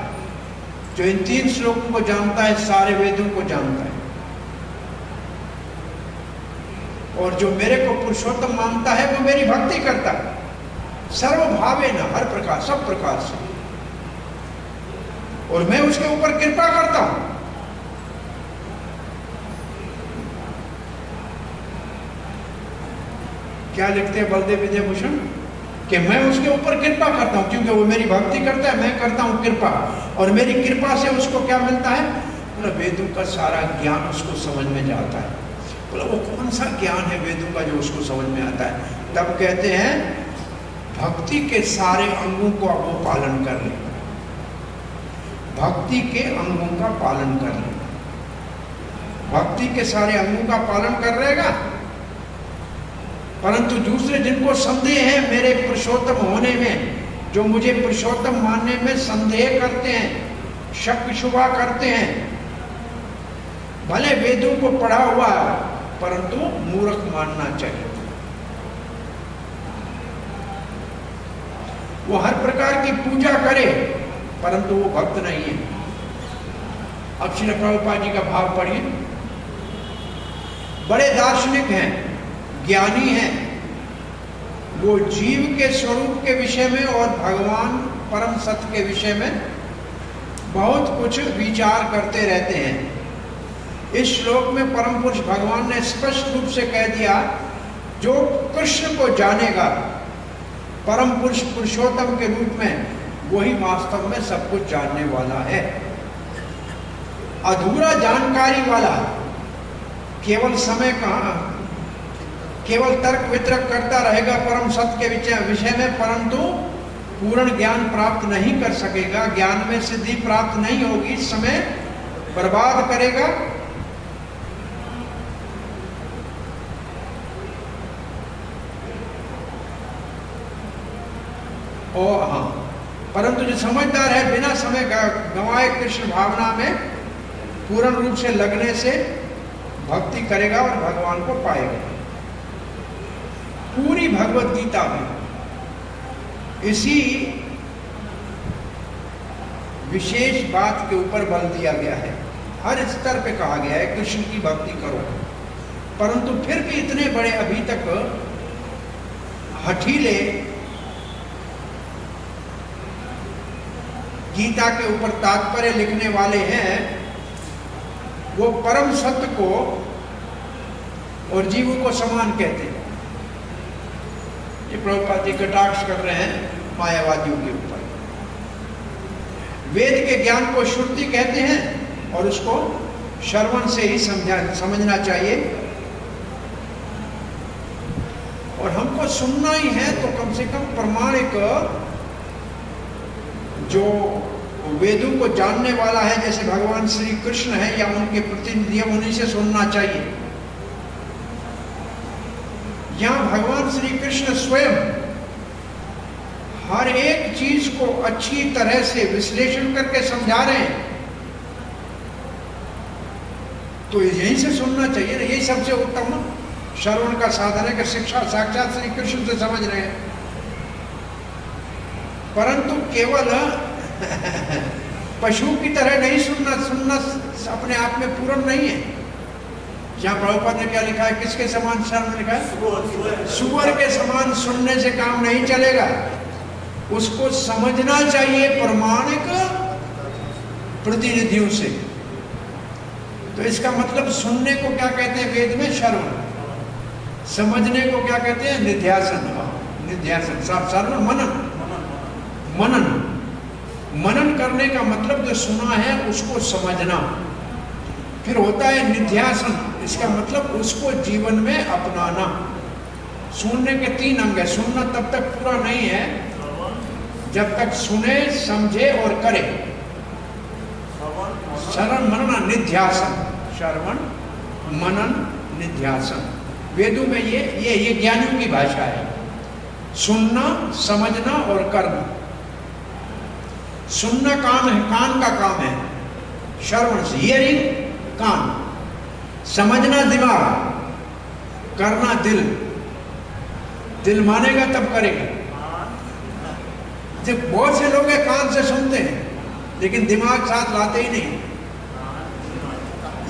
जो इन 3 श्लोकों को जानता है सारे वेदों को जानता है। और जो मेरे को पुरुषोत्तम मानता है वो मेरी भक्ति करता है, सर्वभावेन, हर प्रकार, सब प्रकार से। और मैं उसके ऊपर कृपा करता हूं। क्या लिखते हैं बलदेव विद्याभूषण? कि मैं उसके ऊपर कृपा करता हूं, क्योंकि वो मेरी भक्ति करता है, मैं करता हूं कृपा। और मेरी कृपा से उसको क्या मिलता है? मतलब वेदों का सारा ज्ञान उसको समझ में जाता है। बोला वो कौन सा ज्ञान है वेदों का जो उसको समझ में आता है? तब कहते हैं भक्ति के सारे अंगों को वो पालन कर ले, भक्ति के अंगों का पालन कर ले। भक्ति के सारे अंगों का पालन कर रहेगा, परंतु दूसरे जिनको संदेह है मेरे पुरुषोत्तम होने में, जो मुझे पुरुषोत्तम मानने में संदेह करते हैं, शक शुबा करते हैं, भले वेदों को पढ़ा हुआ परंतु मूर्ख मानना चाहिए। वो हर प्रकार की पूजा करे परंतु वो भक्त नहीं है। अब श्री प्रभुपाद जी का भाव पढ़िए। बड़े दार्शनिक हैं, ज्ञानी हैं, वो जीव के स्वरूप के विषय में और भगवान परम सत्य के विषय में बहुत कुछ विचार करते रहते हैं। इस श्लोक में परम पुरुष भगवान ने स्पष्ट रूप से कह दिया, जो कृष्ण को जानेगा परम पुरुष पुरुषोत्तम के रूप में, वही वास्तव में सब कुछ जानने वाला है। अधूरा जानकारी वाला केवल समय कहाँ, केवल तर्क वितर्क करता रहेगा परम सत्य के विषय में, परंतु पूर्ण ज्ञान प्राप्त नहीं कर सकेगा, ज्ञान में सिद्धि प्राप्त नहीं होगी, समय बर्बाद करेगा। और हाँ, परंतु जो समझदार है बिना समय गंवाए कृष्ण भावना में पूर्ण रूप से लगने से भक्ति करेगा और भगवान को पाएगा। पूरी भगवत गीता में इसी विशेष बात के ऊपर बल दिया गया है। हर स्तर पे कहा गया है कृष्ण की भक्ति करो, परंतु फिर भी इतने बड़े अभी तक हठीले गीता के ऊपर तात्पर्य लिखने वाले हैं, वो परम सत्य को और जीवों को समान कहते हैं। ये प्रभुपाद जी कटाक्ष कर रहे हैं मायावादियों के ऊपर। वेद के ज्ञान को श्रुति कहते हैं और उसको श्रवण से ही समझना चाहिए, और हमको सुनना ही है तो कम से कम प्रमाणिक जो वेदों को जानने वाला है, जैसे भगवान श्री कृष्ण है या उनके प्रतिनिधि, उन्हीं से सुनना चाहिए। यहां भगवान श्री कृष्ण स्वयं हर एक चीज को अच्छी तरह से विश्लेषण करके समझा रहे हैं, तो यहीं से सुनना चाहिए ना। यही सबसे उत्तम श्रवण का साधन है कि शिक्षा साक्षात श्री कृष्ण से समझ रहे हैं। परंतु केवल पशु की तरह नहीं सुनना अपने आप में पूर्ण नहीं है। जहाँ प्रभुपाद ने क्या लिखा है, किसके समान श्रवण लिखा है? सुअर के समान सुनने से काम नहीं चलेगा, उसको समझना चाहिए प्रमाणिक प्रतिनिधियों से। तो इसका मतलब सुनने को क्या कहते हैं वेद में? श्रवण। समझने को क्या कहते हैं? निध्यासन। निध्यासन श्रवण मनन। मनन मनन करने का मतलब जो सुना है उसको समझना। फिर होता है निध्यासन, इसका मतलब उसको जीवन में अपनाना। सुनने के 3 अंग है। सुनना तब तक पूरा नहीं है जब तक सुने, समझे और करे। श्रवण मनन निध्यासन, श्रवण मनन निध्यासन। वेदों में ये ज्ञानियों की भाषा है। सुनना, समझना और करना। सुनना कान है, कान का काम है। श्रवण हियरिंग कान, समझना दिमाग, करना दिल। दिल मानेगा तब करेगा। जब बहुत से लोग कान से सुनते हैं लेकिन दिमाग साथ लाते ही नहीं,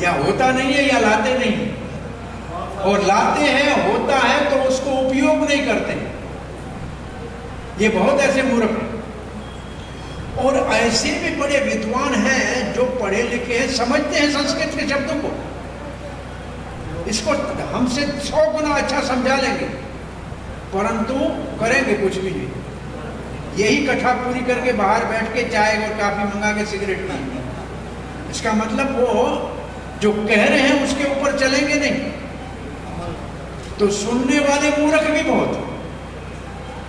या होता नहीं है या लाते नहीं, और लाते हैं होता है तो उसको उपयोग नहीं करते। ये बहुत ऐसे मूर्ख हैं। और ऐसे भी बड़े विद्वान हैं जो पढ़े लिखे हैं, समझते हैं संस्कृत के शब्दों को, इसको हमसे 100 गुना अच्छा समझा लेंगे, परंतु करेंगे कुछ भी नहीं। यही कथा पूरी करके बाहर बैठ के चाय और काफी मंगा के सिगरेट पीएंगे। इसका मतलब वो जो कह रहे हैं उसके ऊपर चलेंगे नहीं, तो सुनने वाले मूर्ख भी बहुत,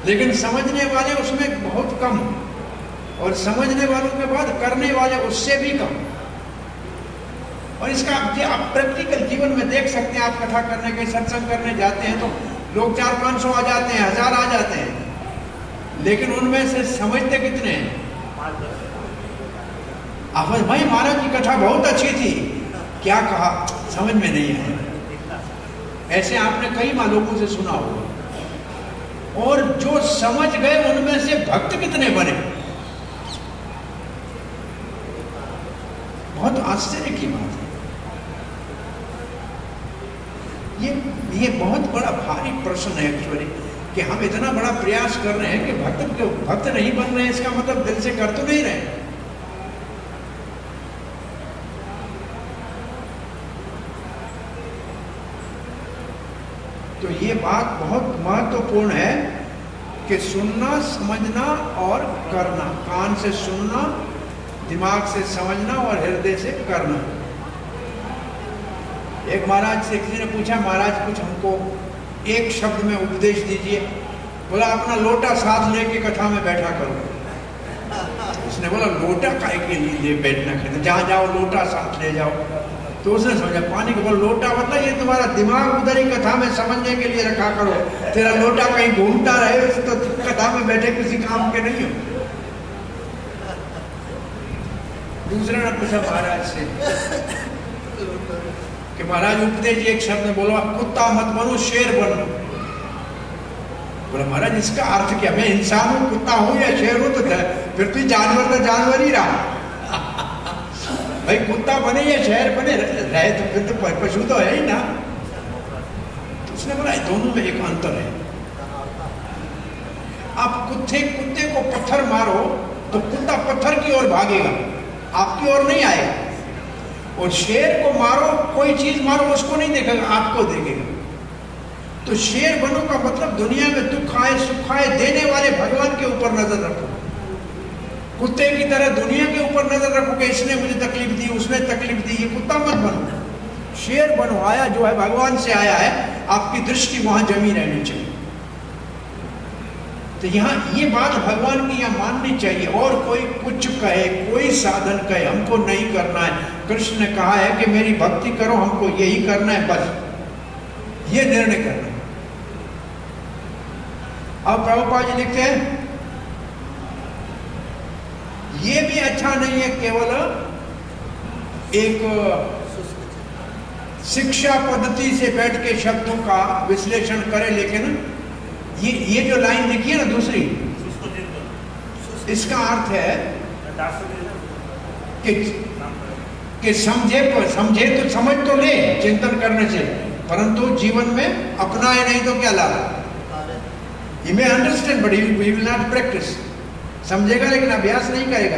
लेकिन समझने वाले उसमें बहुत कम, और समझने वालों के बाद करने वाले उससे भी कम। और इसका आप प्रैक्टिकल जीवन में देख सकते हैं। आप कथा करने के, सत्संग करने जाते हैं तो लोग 400-500 आ जाते हैं, 1000 आ जाते हैं, लेकिन उनमें से समझते कितने हैं? आप भाई महाराज की कथा बहुत अच्छी थी, क्या कहा समझ में नहीं आया। ऐसे आपने कई लोगों से सुना होगा। और जो समझ गए उनमें से भक्त कितने बने? बहुत आश्चर्य की बात है। ये बहुत बड़ा भारी प्रश्न है एक्चुअली, कि हम इतना बड़ा प्रयास कर रहे हैं कि भक्त नहीं बन रहे हैं। इसका मतलब दिल से कर तो नहीं रहे। तो ये बात बहुत महत्वपूर्ण है कि सुनना, समझना और करना। कान से सुनना, दिमाग से समझना और हृदय से करना। एक महाराज से किसी ने पूछा, महाराज कुछ हमको एक शब्द में उपदेश दीजिए। बोला अपना लोटा साथ लेके कथा में बैठा करो। उसने बोला लोटा काहे के लिए बैठना, कहते जहाँ जाओ लोटा साथ ले जाओ। तो उसने समझा पानी को, बोला लोटा मतलब ये तुम्हारा दिमाग उधर ही कथा में समझने के लिए रखा करो, तेरा लोटा कहीं घूमता रहे तो कथा में बैठे किसी काम के नहीं हो। दूसरे ने पूछा महाराज से कि महाराज उपदेश एक शब्द में बोलो, कुत्ता मत बनो शेर बनो। बोला महाराज इसका अर्थ क्या? मैं इंसान हूँ, कुत्ता हूँ या शेर हूँ? तो फिर तो जानवर ही रहा। भाई कुत्ता बने या शेर बने रहे तो फिर तो पशु तो है ही ना। तो उसने बोला दोनों में एक अंतर है। आप कुत्ते को पत्थर मारो तो कुत्ता पत्थर की ओर भागेगा, आपकी ओर नहीं आएगा। और शेर को मारो, कोई चीज मारो, उसको नहीं देखेगा, आपको देखेगा। तो शेर बनो का मतलब दुनिया में दुख आए सुख आए देने वाले भगवान के ऊपर नजर रखो। कुत्ते की तरह दुनिया के ऊपर नजर रखो कि इसने मुझे तकलीफ दी, उसने तकलीफ दी। ये कुत्ता मत बनो, शेर बनो। आया जो है भगवान से आया है, आपकी दृष्टि वहां जमी रहनी चाहिए। तो यहाँ ये बात भगवान की यहाँ माननी चाहिए। और कोई कुछ कहे, कोई साधन कहे, हमको नहीं करना है। कृष्ण ने कहा है कि मेरी भक्ति करो, हमको यही करना है, बस ये निर्णय करना है। अब प्रभुपाद जी लिखते हैं ये भी अच्छा नहीं है केवल एक शिक्षा पद्धति से बैठ के शब्दों का विश्लेषण करे, लेकिन ये जो लाइन लिखी है ना दूसरी, इसका अर्थ है कि समझे तो समझ तो ले चिंतन करने से, परंतु जीवन में अपनाए नहीं तो क्या लाभ? He may understand but he will not practice. समझेगा लेकिन अभ्यास नहीं करेगा।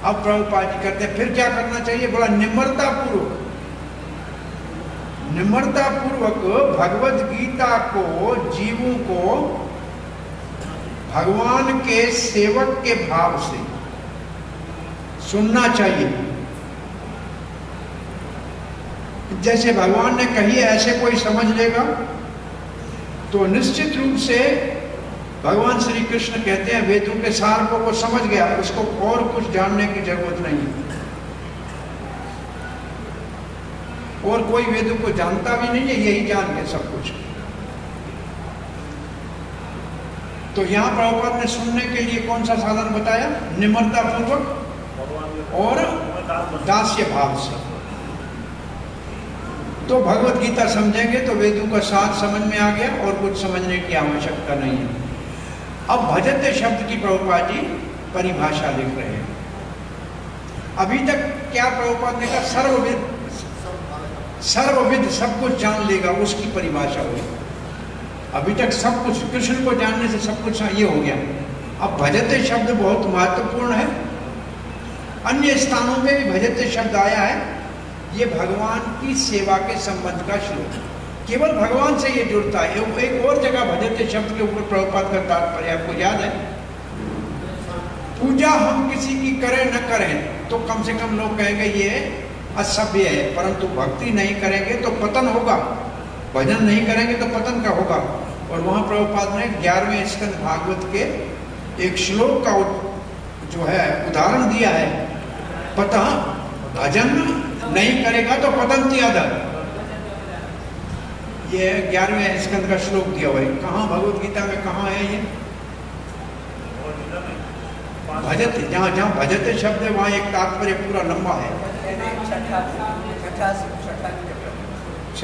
अब प्रभुपाद जी कहते हैं फिर क्या करना चाहिए? बोला निम्रता पूर्वक भगवत गीता को जीवों को भगवान के सेवक के भाव से सुनना चाहिए। जैसे भगवान ने कही है ऐसे कोई समझ लेगा तो निश्चित रूप से भगवान श्री कृष्ण कहते हैं वेदों के सार को वो समझ गया, उसको और कुछ जानने की जरूरत नहीं है। और कोई वेदों को जानता भी नहीं है, यही जान के सब कुछ। तो यहाँ प्रभुपाद ने सुनने के लिए कौन सा साधन बताया? निम्रता पूर्वक और दास्य भाव से। तो भगवत गीता समझेंगे तो वेदों का साथ समझ में आ गया और कुछ समझने की आवश्यकता नहीं है। अब भजते शब्द की प्रभुपाद जी परिभाषा लिख रहे हैं। अभी तक क्या प्रभुपाद ने कहा? सर्वविद सब कुछ जान लेगा, उसकी परिभाषा हुई। अभी तक सब कुछ कृष्ण को जानने से सब कुछ ये हो गया। अब भजते शब्द बहुत महत्वपूर्ण है। अन्य स्थानों में भी भजते शब्द आया है। ये भगवान की सेवा के संबंध का श्लोक, केवल भगवान से ये जुड़ता है। एक और जगह भजते शब्द के ऊपर प्रभुपाद का तात्पर्य आपको याद है? पूजा हम किसी की करें न करें तो कम से कम लोग कहेंगे ये असभ्य है, परंतु भक्ति नहीं करेंगे तो पतन होगा। भजन नहीं करेंगे तो पतन का होगा। और वहां प्रभुपाद ने 11वें स्कंद भागवत के एक श्लोक का जो है उदाहरण दिया है, पता भजन नहीं करेगा तो पतन त्यादर। ये 11वें स्कंद का श्लोक दिया हुआ है। कहाँ भगवत गीता में कहाँ है ये? भजते, जहाँ जहाँ भजते शब्द है वहाँ एक तात्पर्य पूरा लंबा है।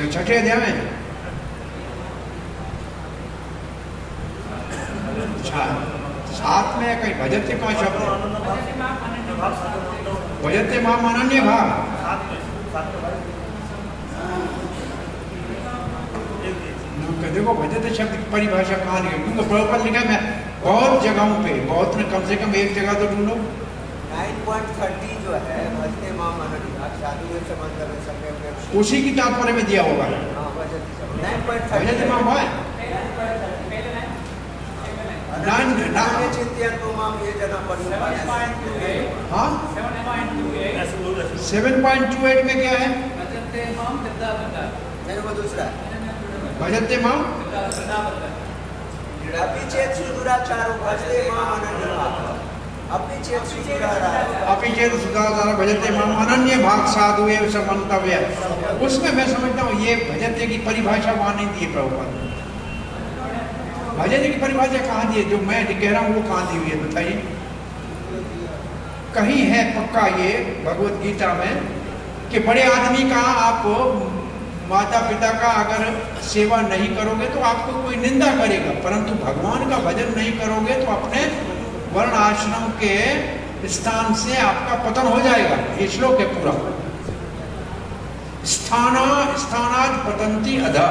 छठे अध्याय में। अच्छा, 7 में कहीं भजते कहाँ शब्द है? भजते माम अनन्य भाव। देखो भजते शब्द की परिभाषा कहाँ लिखी, क्योंकि प्रभुपाद लिखा मैं बहुत जगहों पे, बहुत ने कम से कम एक जगह तो ढूंढो। 9.30 जो है भजते माम अनन्य भाव साधु समंदर में संगे उसी की तात्पर्य में दिया होगा। 9.30 भजते माम है चिंतन को माम ये जना हाँ 7.28 में क्या है? मेरे को दूसरा भजते माम अपिचेत सुदुराचारो भजते माम अनन्य भाव। अपिचेत सुधार भजते माम अनन्य भाग साधु एवं समन्तव्य। उसमें मैं समझता हूँ ये भजते की परिभाषा वहां नहीं दी है प्रभुपाद। भजते की परिभाषा कहाँ दी है? जो मैं कह रहा हूँ वो कहाँ दी हुई है बताइए? कहीं है पक्का ये भगवत गीता में कि बड़े आदमी का आप माता पिता का अगर सेवा नहीं करोगे तो आपको कोई निंदा करेगा, परंतु भगवान का भजन नहीं करोगे तो अपने वर्ण आश्रम के स्थान से आपका पतन हो जाएगा। ये श्लोक है पूरा। स्थानाद पतंती अधा।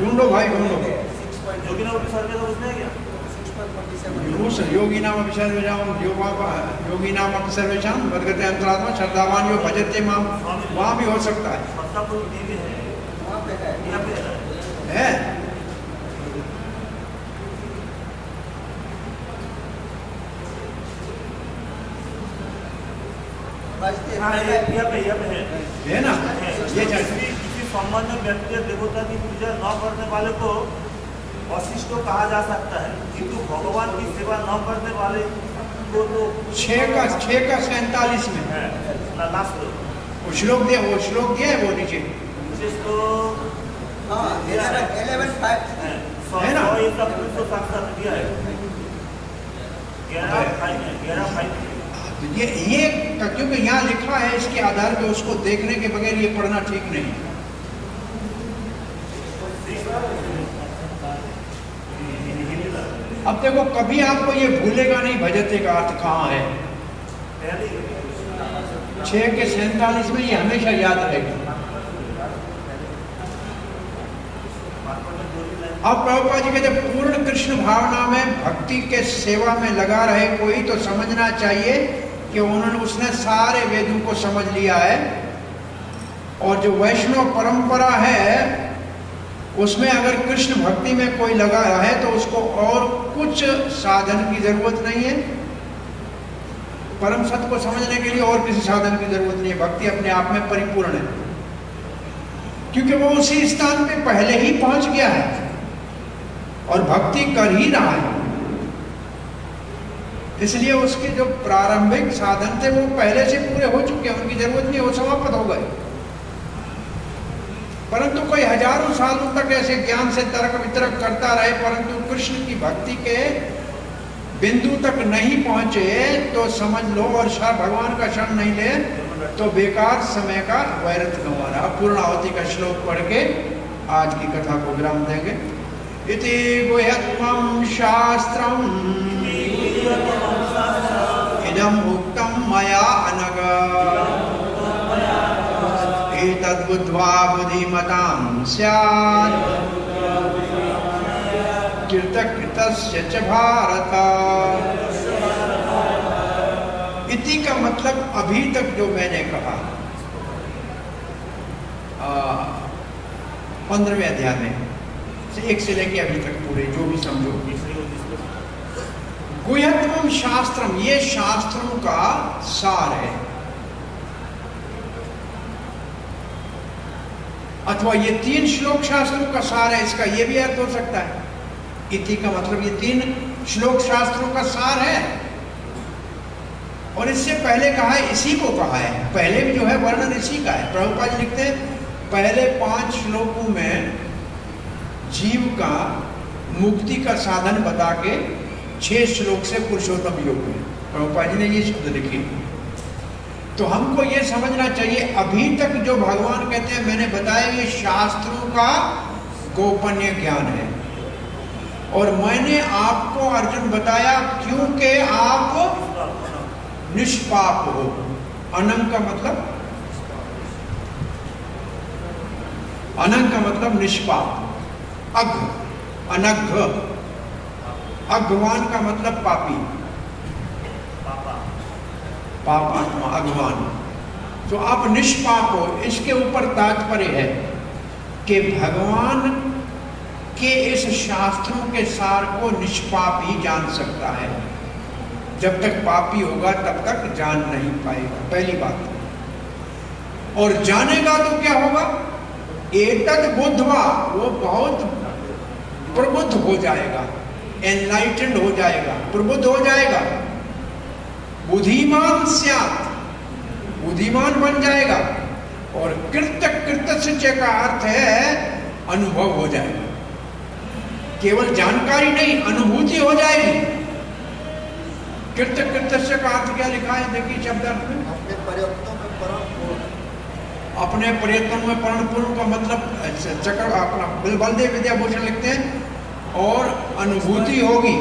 ढूंढो भाई ढूंढो। योगी नाम योगी नाम सर्वेशाम मदगते अंतरात्मा श्रद्धावान यो भजते माम, वहां भी हो सकता है। है ना ये किसी सामान्य व्यक्ति देवता की पूजा न करने वाले को अशिष्ट कहा जा सकता है, किंतु भगवान की सेवा न करने वाले को तो 6 का 47 में है लास्ट वो श्लोक दिया है वो नीचे तो 11.5 है ना? तो साक्षात दिया है 11.5 तो ये क्योंकि यहाँ लिखा है इसके आधार पे उसको देखने के बगैर ये पढ़ना ठीक नहीं है। अब देखो कभी आपको ये भूलेगा नहीं भजते का अर्थ कहाँ है। 6 के 47 में ये हमेशा याद रहेगा। अब प्रभुपाद जी कहते पूर्ण कृष्ण भावना में भक्ति के सेवा में लगा रहे कोई तो समझना चाहिए कि उसने सारे वेदों को समझ लिया है। और जो वैष्णव परंपरा है उसमें अगर कृष्ण भक्ति में कोई लगा है तो उसको और कुछ साधन की जरूरत नहीं है। परम सत्य को समझने के लिए और किसी साधन की जरूरत नहीं है। भक्ति अपने आप में परिपूर्ण है क्योंकि वो उसी स्थान पे पहले ही पहुंच गया है और भक्ति कर ही रहा है। इसलिए उसके जो प्रारंभिक साधन थे वो पहले से पूरे हो चुके हैं, उनकी जरूरत नहीं, वो समाप्त हो गए। परंतु कोई हजारों सालों तक ऐसे ज्ञान से तर्क वितर्क करता रहे परंतु कृष्ण की भक्ति के बिंदु तक नहीं पहुंचे तो समझ लो और भगवान का शरण नहीं ले तो बेकार समय का व्यर्थ गंवा रहा। पूर्णाहुति का श्लोक पढ़ के आज की कथा को विराम देंगे। इति गुह्यत्मं शास्त्रम् इदम् उक्तं मया अनग एतद्बुद्ध्वा बुद्धिमतां स्यात् कृतकृतस्य च भारत। इति का मतलब अभी तक जो मैंने कहा 15वें अध्याय में से 1 से लेके अभी तक पूरे जो भी समझो। गुह्यतमं शास्त्रम, ये शास्त्रों का सार है। अथवा ये 3 श्लोक शास्त्रों का सार है, इसका ये भी अर्थ हो सकता है। इति का मतलब ये 3 श्लोक शास्त्रों का सार है। और इससे पहले कहा है, इसी को कहा है, पहले भी जो है वर्णन इसी का है। प्रभुपाद जी लिखते हैं पहले 5 श्लोकों में जीव का मुक्ति का साधन बता के 6 श्लोक से पुरुषोत्तम योग में प्रभुपाद जी ने ये शब्द लिखे। तो हमको ये समझना चाहिए, अभी तक जो भगवान कहते हैं मैंने बताया ये शास्त्रों का गोपनीय ज्ञान है। और मैंने आपको अर्जुन बताया क्योंकि आप निष्पाप हो। अनंग का मतलब, अनंग का मतलब निष्पाप, अघ, अनघ, अघवान का मतलब पापी, पापात्मा, अघवान। तो आप निष्पाप हो। इसके ऊपर तात्पर्य है कि भगवान के इस शास्त्रों के सार को निष्पाप ही जान सकता है। जब तक पापी होगा तब तक जान नहीं पाएगा, पहली बात। और जानेगा तो क्या होगा, एतद बुद्धवा, वो बहुत प्रबुद्ध हो जाएगा, एनलाइटेंड हो जाएगा, प्रबुद्ध हो जाएगा। बुद्धिमान स्यात्, बुद्धिमान बन जाएगा। और कृतस्य का अर्थ है अनुभव हो जाएगा। केवल जानकारी नहीं, अनुभूति हो जाएगी। कृतस्य का अर्थ क्या लिखा है, देखिए शब्दार्थ में, अपने प्रयत्नों में परम पूर्ण, अपने प्रयत्नों में परम पूर्ण का मतलब चक्र अपना बलदेव विद्याभूषण लिखते हैं, और अनुभूति होगी।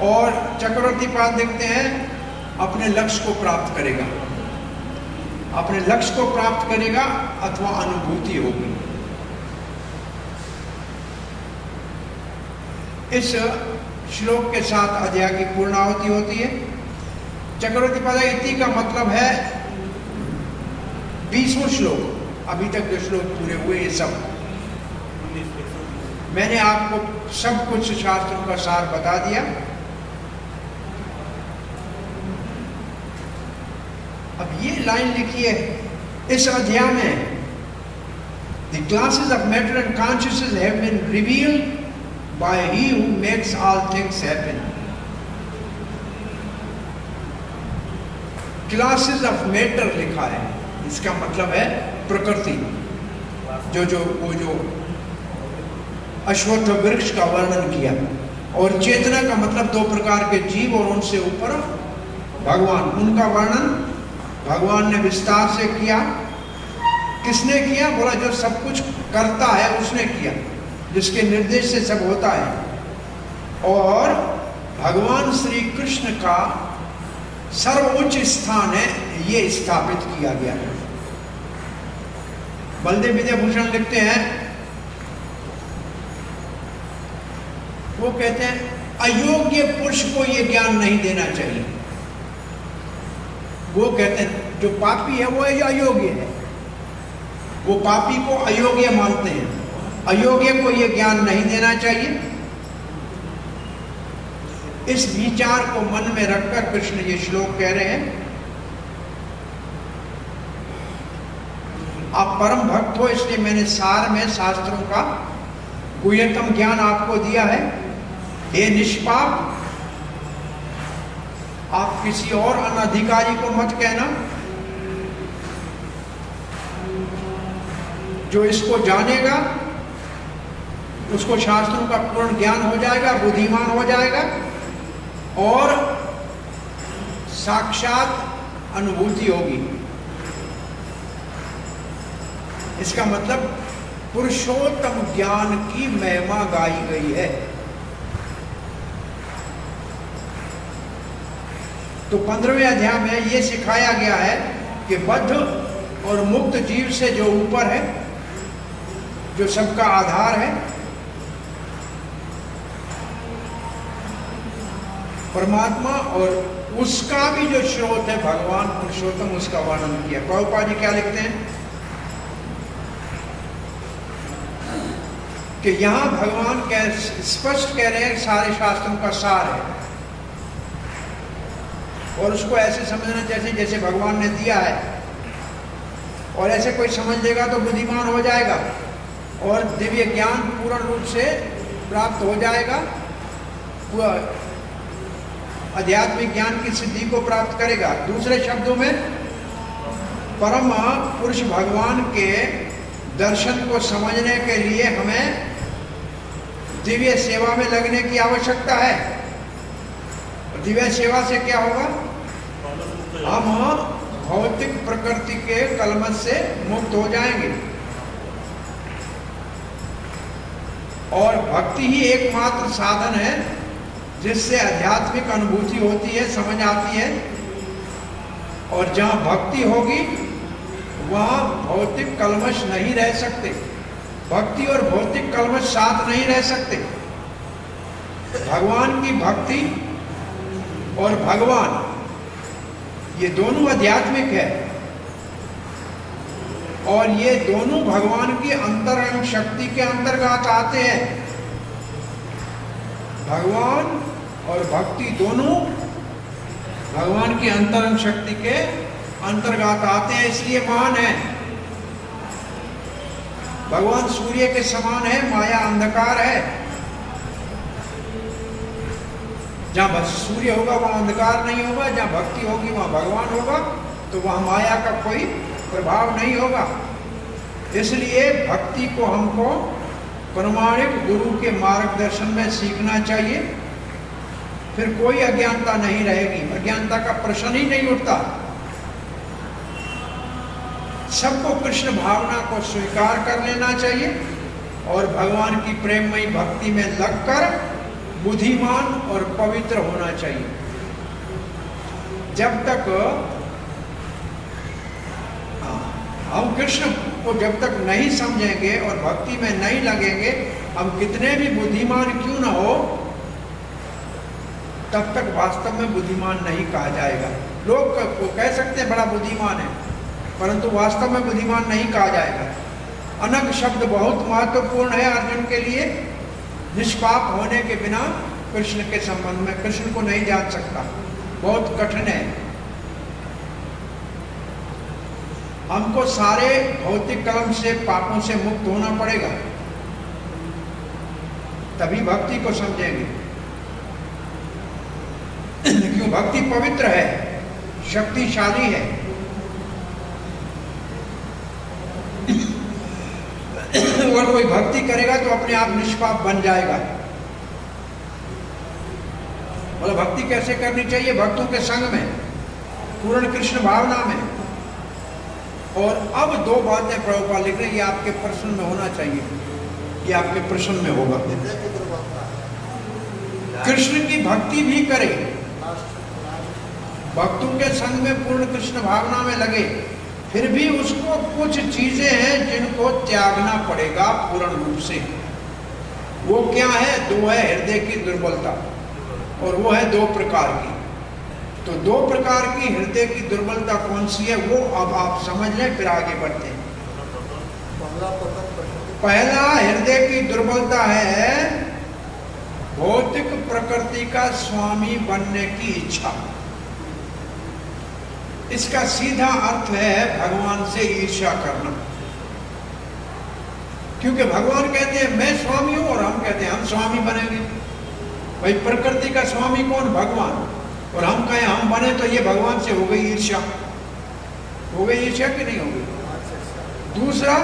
और चक्रवर्ती पाद देखते हैं अपने लक्ष्य को प्राप्त करेगा, अपने लक्ष्य को प्राप्त करेगा अथवा अनुभूति होगी। इस श्लोक के साथ अध्याय की पूर्णाहुति होती है। चक्रवर्ती पाद इति का मतलब है 20वां श्लोक। अभी तक जो श्लोक पूरे हुए ये सब मैंने आपको सब कुछ शास्त्रों का सार बता दिया। अब ये लाइन लिखी है इस अध्याय में, The classes of matter and consciousness have been revealed by He who makes all things happen. Classes of matter लिखा है, इसका मतलब है प्रकृति। वो जो अश्वत्थ वृक्ष का वर्णन किया। और चेतना का मतलब 2 प्रकार के जीव और उनसे ऊपर भगवान, उनका वर्णन भगवान ने विस्तार से किया। किसने किया, बोला जो सब कुछ करता है उसने किया, जिसके निर्देश से सब होता है। और भगवान श्री कृष्ण का सर्वोच्च स्थान है, ये स्थापित किया गया है। बलदेव विद्याभूषण लिखते हैं, वो कहते हैं अयोग्य पुरुष को ये ज्ञान नहीं देना चाहिए। वो कहते हैं जो पापी है वो अयोग्य है, वो पापी को अयोग्य मानते हैं, अयोग्य को ये ज्ञान नहीं देना चाहिए। इस विचार को मन में रखकर कृष्ण ये श्लोक कह रहे हैं। आप परम भक्त हो, इसलिए मैंने सार में शास्त्रों का गुह्यतम ज्ञान आपको दिया है। हे निष्पाप, आप किसी और अनधिकारी को मत कहना। जो इसको जानेगा उसको शास्त्रों का पूर्ण ज्ञान हो जाएगा, बुद्धिमान हो जाएगा और साक्षात अनुभूति होगी। इसका मतलब पुरुषोत्तम ज्ञान की महिमा गाई गई है। तो 15वें अध्याय में यह सिखाया गया है कि बद्ध और मुक्त जीव से जो ऊपर है, जो सबका आधार है, परमात्मा, और उसका भी जो स्रोत है भगवान पुरुषोत्तम, उसका वर्णन किया। प्रभुपाद जी क्या लिखते हैं कि यहां भगवान स्पष्ट कह रहे हैं सारे शास्त्रों का सार है, और उसको ऐसे समझना जैसे जैसे भगवान ने दिया है। और ऐसे कोई समझ लेगा तो बुद्धिमान हो जाएगा और दिव्य ज्ञान पूर्ण रूप से प्राप्त हो जाएगा, आध्यात्मिक ज्ञान की सिद्धि को प्राप्त करेगा। दूसरे शब्दों में परम पुरुष भगवान के दर्शन को समझने के लिए हमें दिव्य सेवा में लगने की आवश्यकता है। दिव्य सेवा से क्या होगा? हम भौतिक प्रकृति के कलमश से मुक्त हो जाएंगे और भक्ति ही एकमात्र साधन है जिससे आध्यात्मिक अनुभूति होती है, समझ आती है। और जहां भक्ति होगी वहां भौतिक कलमश नहीं रह सकते। भक्ति और भौतिक कलमश साथ नहीं रह सकते। भगवान की भक्ति और भगवान ये दोनों आध्यात्मिक है और ये दोनों भगवान की अंतरंग शक्ति के अंतर्गत आते हैं। भगवान और भक्ति दोनों भगवान की अंतरंग शक्ति के अंतर्गत आते हैं, इसलिए महान है। भगवान सूर्य के समान है, माया अंधकार है। जहां सूर्य होगा वहां अंधकार नहीं होगा, जहां भक्ति होगी वहां भगवान होगा, तो वहां माया का कोई प्रभाव नहीं होगा। इसलिए भक्ति को हमको प्रमाणिक गुरु के मार्गदर्शन में सीखना चाहिए, फिर कोई अज्ञानता नहीं रहेगी। अज्ञानता का प्रश्न ही नहीं उठता। सबको कृष्ण भावना को स्वीकार कर लेना चाहिए और भगवान की प्रेममयी भक्ति में लगकर बुद्धिमान और पवित्र होना चाहिए। जब तक हम कृष्ण को जब तक नहीं समझेंगे और भक्ति में नहीं लगेंगे, हम कितने भी बुद्धिमान क्यों ना हो, तब तक वास्तव में बुद्धिमान नहीं कहा जाएगा। लोग कह सकते हैं बड़ा बुद्धिमान है, परंतु वास्तव में बुद्धिमान नहीं कहा जाएगा। अनग शब्द बहुत महत्वपूर्ण है अर्जुन के लिए। निष्पाप होने के बिना कृष्ण के संबंध में कृष्ण को नहीं जान सकता, बहुत कठिन है। हमको सारे भौतिक कर्म से, पापों से मुक्त होना पड़ेगा, तभी भक्ति को समझेंगे। क्यों? भक्ति पवित्र है, शक्तिशाली है। अगर कोई भक्ति करेगा तो अपने आप निष्पाप बन जाएगा। मतलब भक्ति कैसे करनी चाहिए? भक्तों के संग में, पूर्ण कृष्ण भावना में। और अब दो बातें प्रभुपाद लिख रहे हैं, ये आपके प्रश्न में होना चाहिए, ये आपके प्रश्न में होगा। कृष्ण की भक्ति भी करे, भक्तों के संग में पूर्ण कृष्ण भावना में लगे, फिर भी उसको कुछ चीजें हैं जिनको त्यागना पड़ेगा पूर्ण रूप से। वो क्या है? दो है हृदय की दुर्बलता, और वो है दो प्रकार की। तो दो प्रकार की हृदय की दुर्बलता कौन सी है, वो अब आप समझ लें, फिर आगे बढ़ते हैं। पहला हृदय की दुर्बलता है भौतिक प्रकृति का स्वामी बनने की इच्छा। इसका सीधा अर्थ है भगवान से ईर्ष्या करना। क्योंकि भगवान कहते हैं मैं स्वामी हूं और हम कहते हैं हम स्वामी बनेंगे। भाई प्रकृति का स्वामी कौन? भगवान। और हम कहें हम बने तो ये भगवान से हो गई ईर्ष्या। हो गई ईर्ष्या कि नहीं हो गई? दूसरा,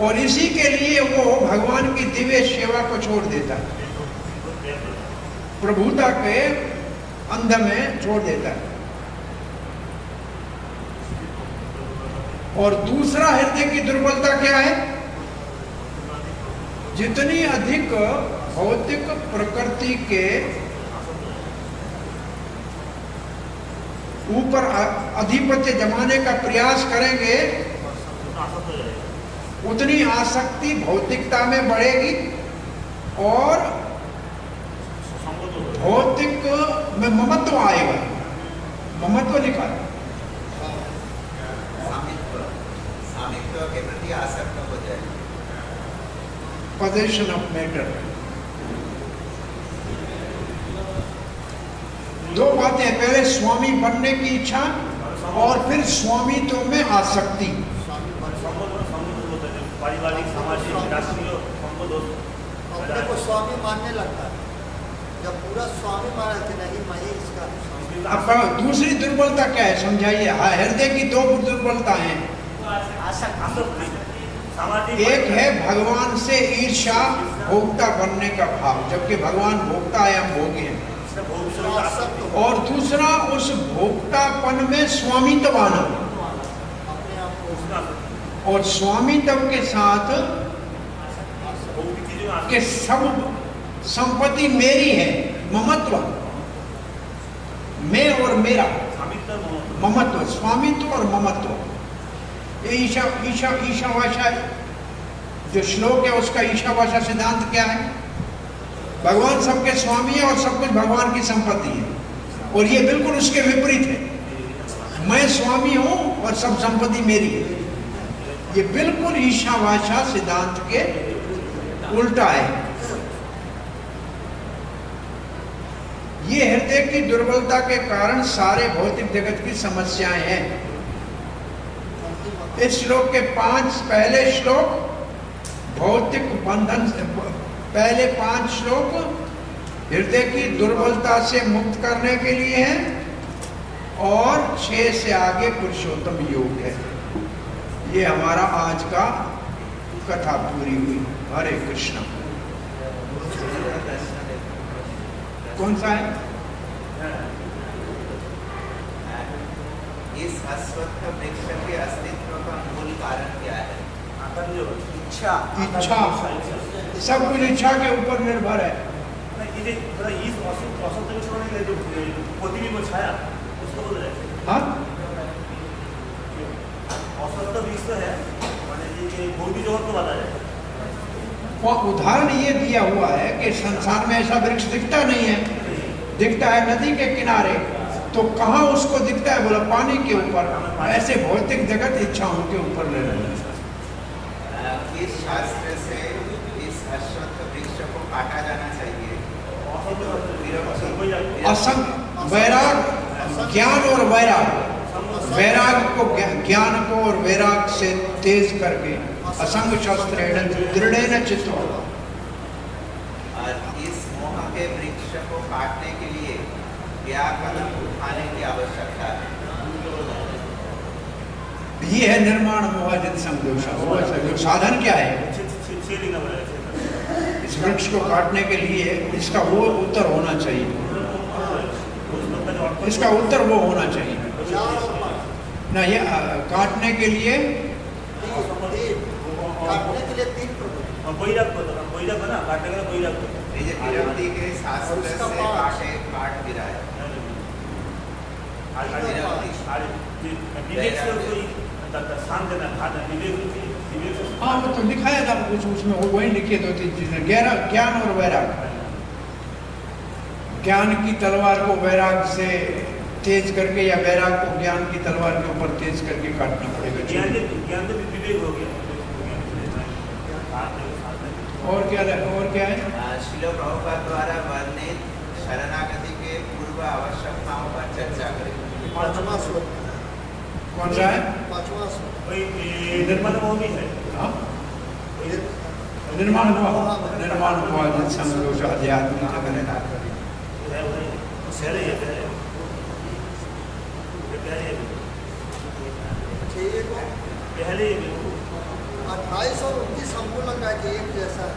और इसी के लिए वो भगवान की दिव्य सेवा को छोड़ देता है, प्रभुता के अंध में छोड़ देता है। और दूसरा हृदय की दुर्बलता क्या है? जितनी अधिक भौतिक प्रकृति के ऊपर आधिपत्य जमाने का प्रयास करेंगे, उतनी आसक्ति भौतिकता में बढ़ेगी और भौतिक में ममत्व आएगा। ममत्व निकाल, स्वामित्व के प्रति आसक्त हो जाएगा। Position of matter. दो बातें, पहले स्वामी बनने की इच्छा और फिर स्वामित्व में आसक्ति। पारिवारिक, सामाजिक, राष्ट्रीय संपद अपने को स्वामी मानने लगता है। जब पूरा स्वामी माना कि नहीं मैं ही इसका। अब दूसरी दुर्बलता क्या है समझाइए। हृदय की दो दुर्बलता है। एक है भगवान से ईर्ष्या, भोक्ता बनने का भाव, जबकि भगवान भोक्ता है, हम भोगी हैं। और दूसरा उस भोक्तापन में स्वामित्व आना, और स्वामित्व के साथ कि सब संपत्ति मेरी है, ममत्व, मैं और मेरा, ममत्व, स्वामित्व और ममत्व। ये ईशावासा जो श्लोक है उसका ईशावासा सिद्धांत क्या है? भगवान सबके स्वामी है और सब कुछ भगवान की संपत्ति है, और ये बिल्कुल उसके विपरीत है। मैं स्वामी हूं और सब संपत्ति मेरी है। ये बिल्कुल ईशावासा सिद्धांत के उल्टा है। ये हृदय की दुर्बलता के कारण सारे भौतिक जगत की समस्याएं हैं। इस श्लोक के पहले श्लोक भौतिक बंधन, पहले 5 श्लोक हृदय की दुर्बलता से मुक्त करने के लिए हैं, और 6 से आगे पुरुषोत्तम योग है। ये हमारा आज का कथा पूरी हुई। हरे कृष्ण। कौन सा है? इस अश्वत्थ वृक्ष के अस्तित्व का मूल कारण क्या है? इच्छा। इच्छा। सब कुछ इच्छा के ऊपर निर्भर है। हाँ, उदाहरण ये दिया हुआ है कि संसार में ऐसा वृक्ष दिखता नहीं है, दिखता है नदी के किनारे, तो कहाँ उसको दिखता है? बोला पानी के ऊपर। ऐसे भौतिक जगत इच्छाओं के ऊपर ले रहे हैं। इस शास्त्र से इस अश्वत्थ वृक्ष को काटा जाना चाहिए। असंग वैराग, ज्ञान और वैराग, वैराग को, ज्ञान को और वैराग से तेज करके असंग शस्त्रेण दृढ़ेन चित्तो। और इस मोह के वृक्ष को काटने के लिए क्या कदम उठाने की आवश्यकता है? ये है निर्माण मोहाजित संदोष। जो साधन क्या है इस वृक्ष को काटने के लिए? इसका वो उत्तर होना चाहिए, इसका उत्तर वो होना चाहिए ना। ये काटने के लिए विरक्ति के शास्त्र से काट गिरा है। हाँ, वो तो लिखाया था कुछ उसमें, वो वही लिखे 2-3 चीजें। ज्ञान और वैराग। ज्ञान की तलवार को वैराग से तेज करके, या वैराग को ज्ञान की तलवार के ऊपर तेज करके काटना पड़ेगा। ज्ञान तो विवेक हो गया। और क्या है? श्रील प्रभुपाद द्वारा वर्णित शरणागति के पूर्व आवश्यकताओं पर चर्चा करें। 5वां श्लोक। कौन सा है? 5वां श्लोक। निर्माण मोह भी है। निर्माण हुआ संदोष आध्यात्मिक जगत। पहले 28 और 29 हमको लग रहा है कि एक जैसा है।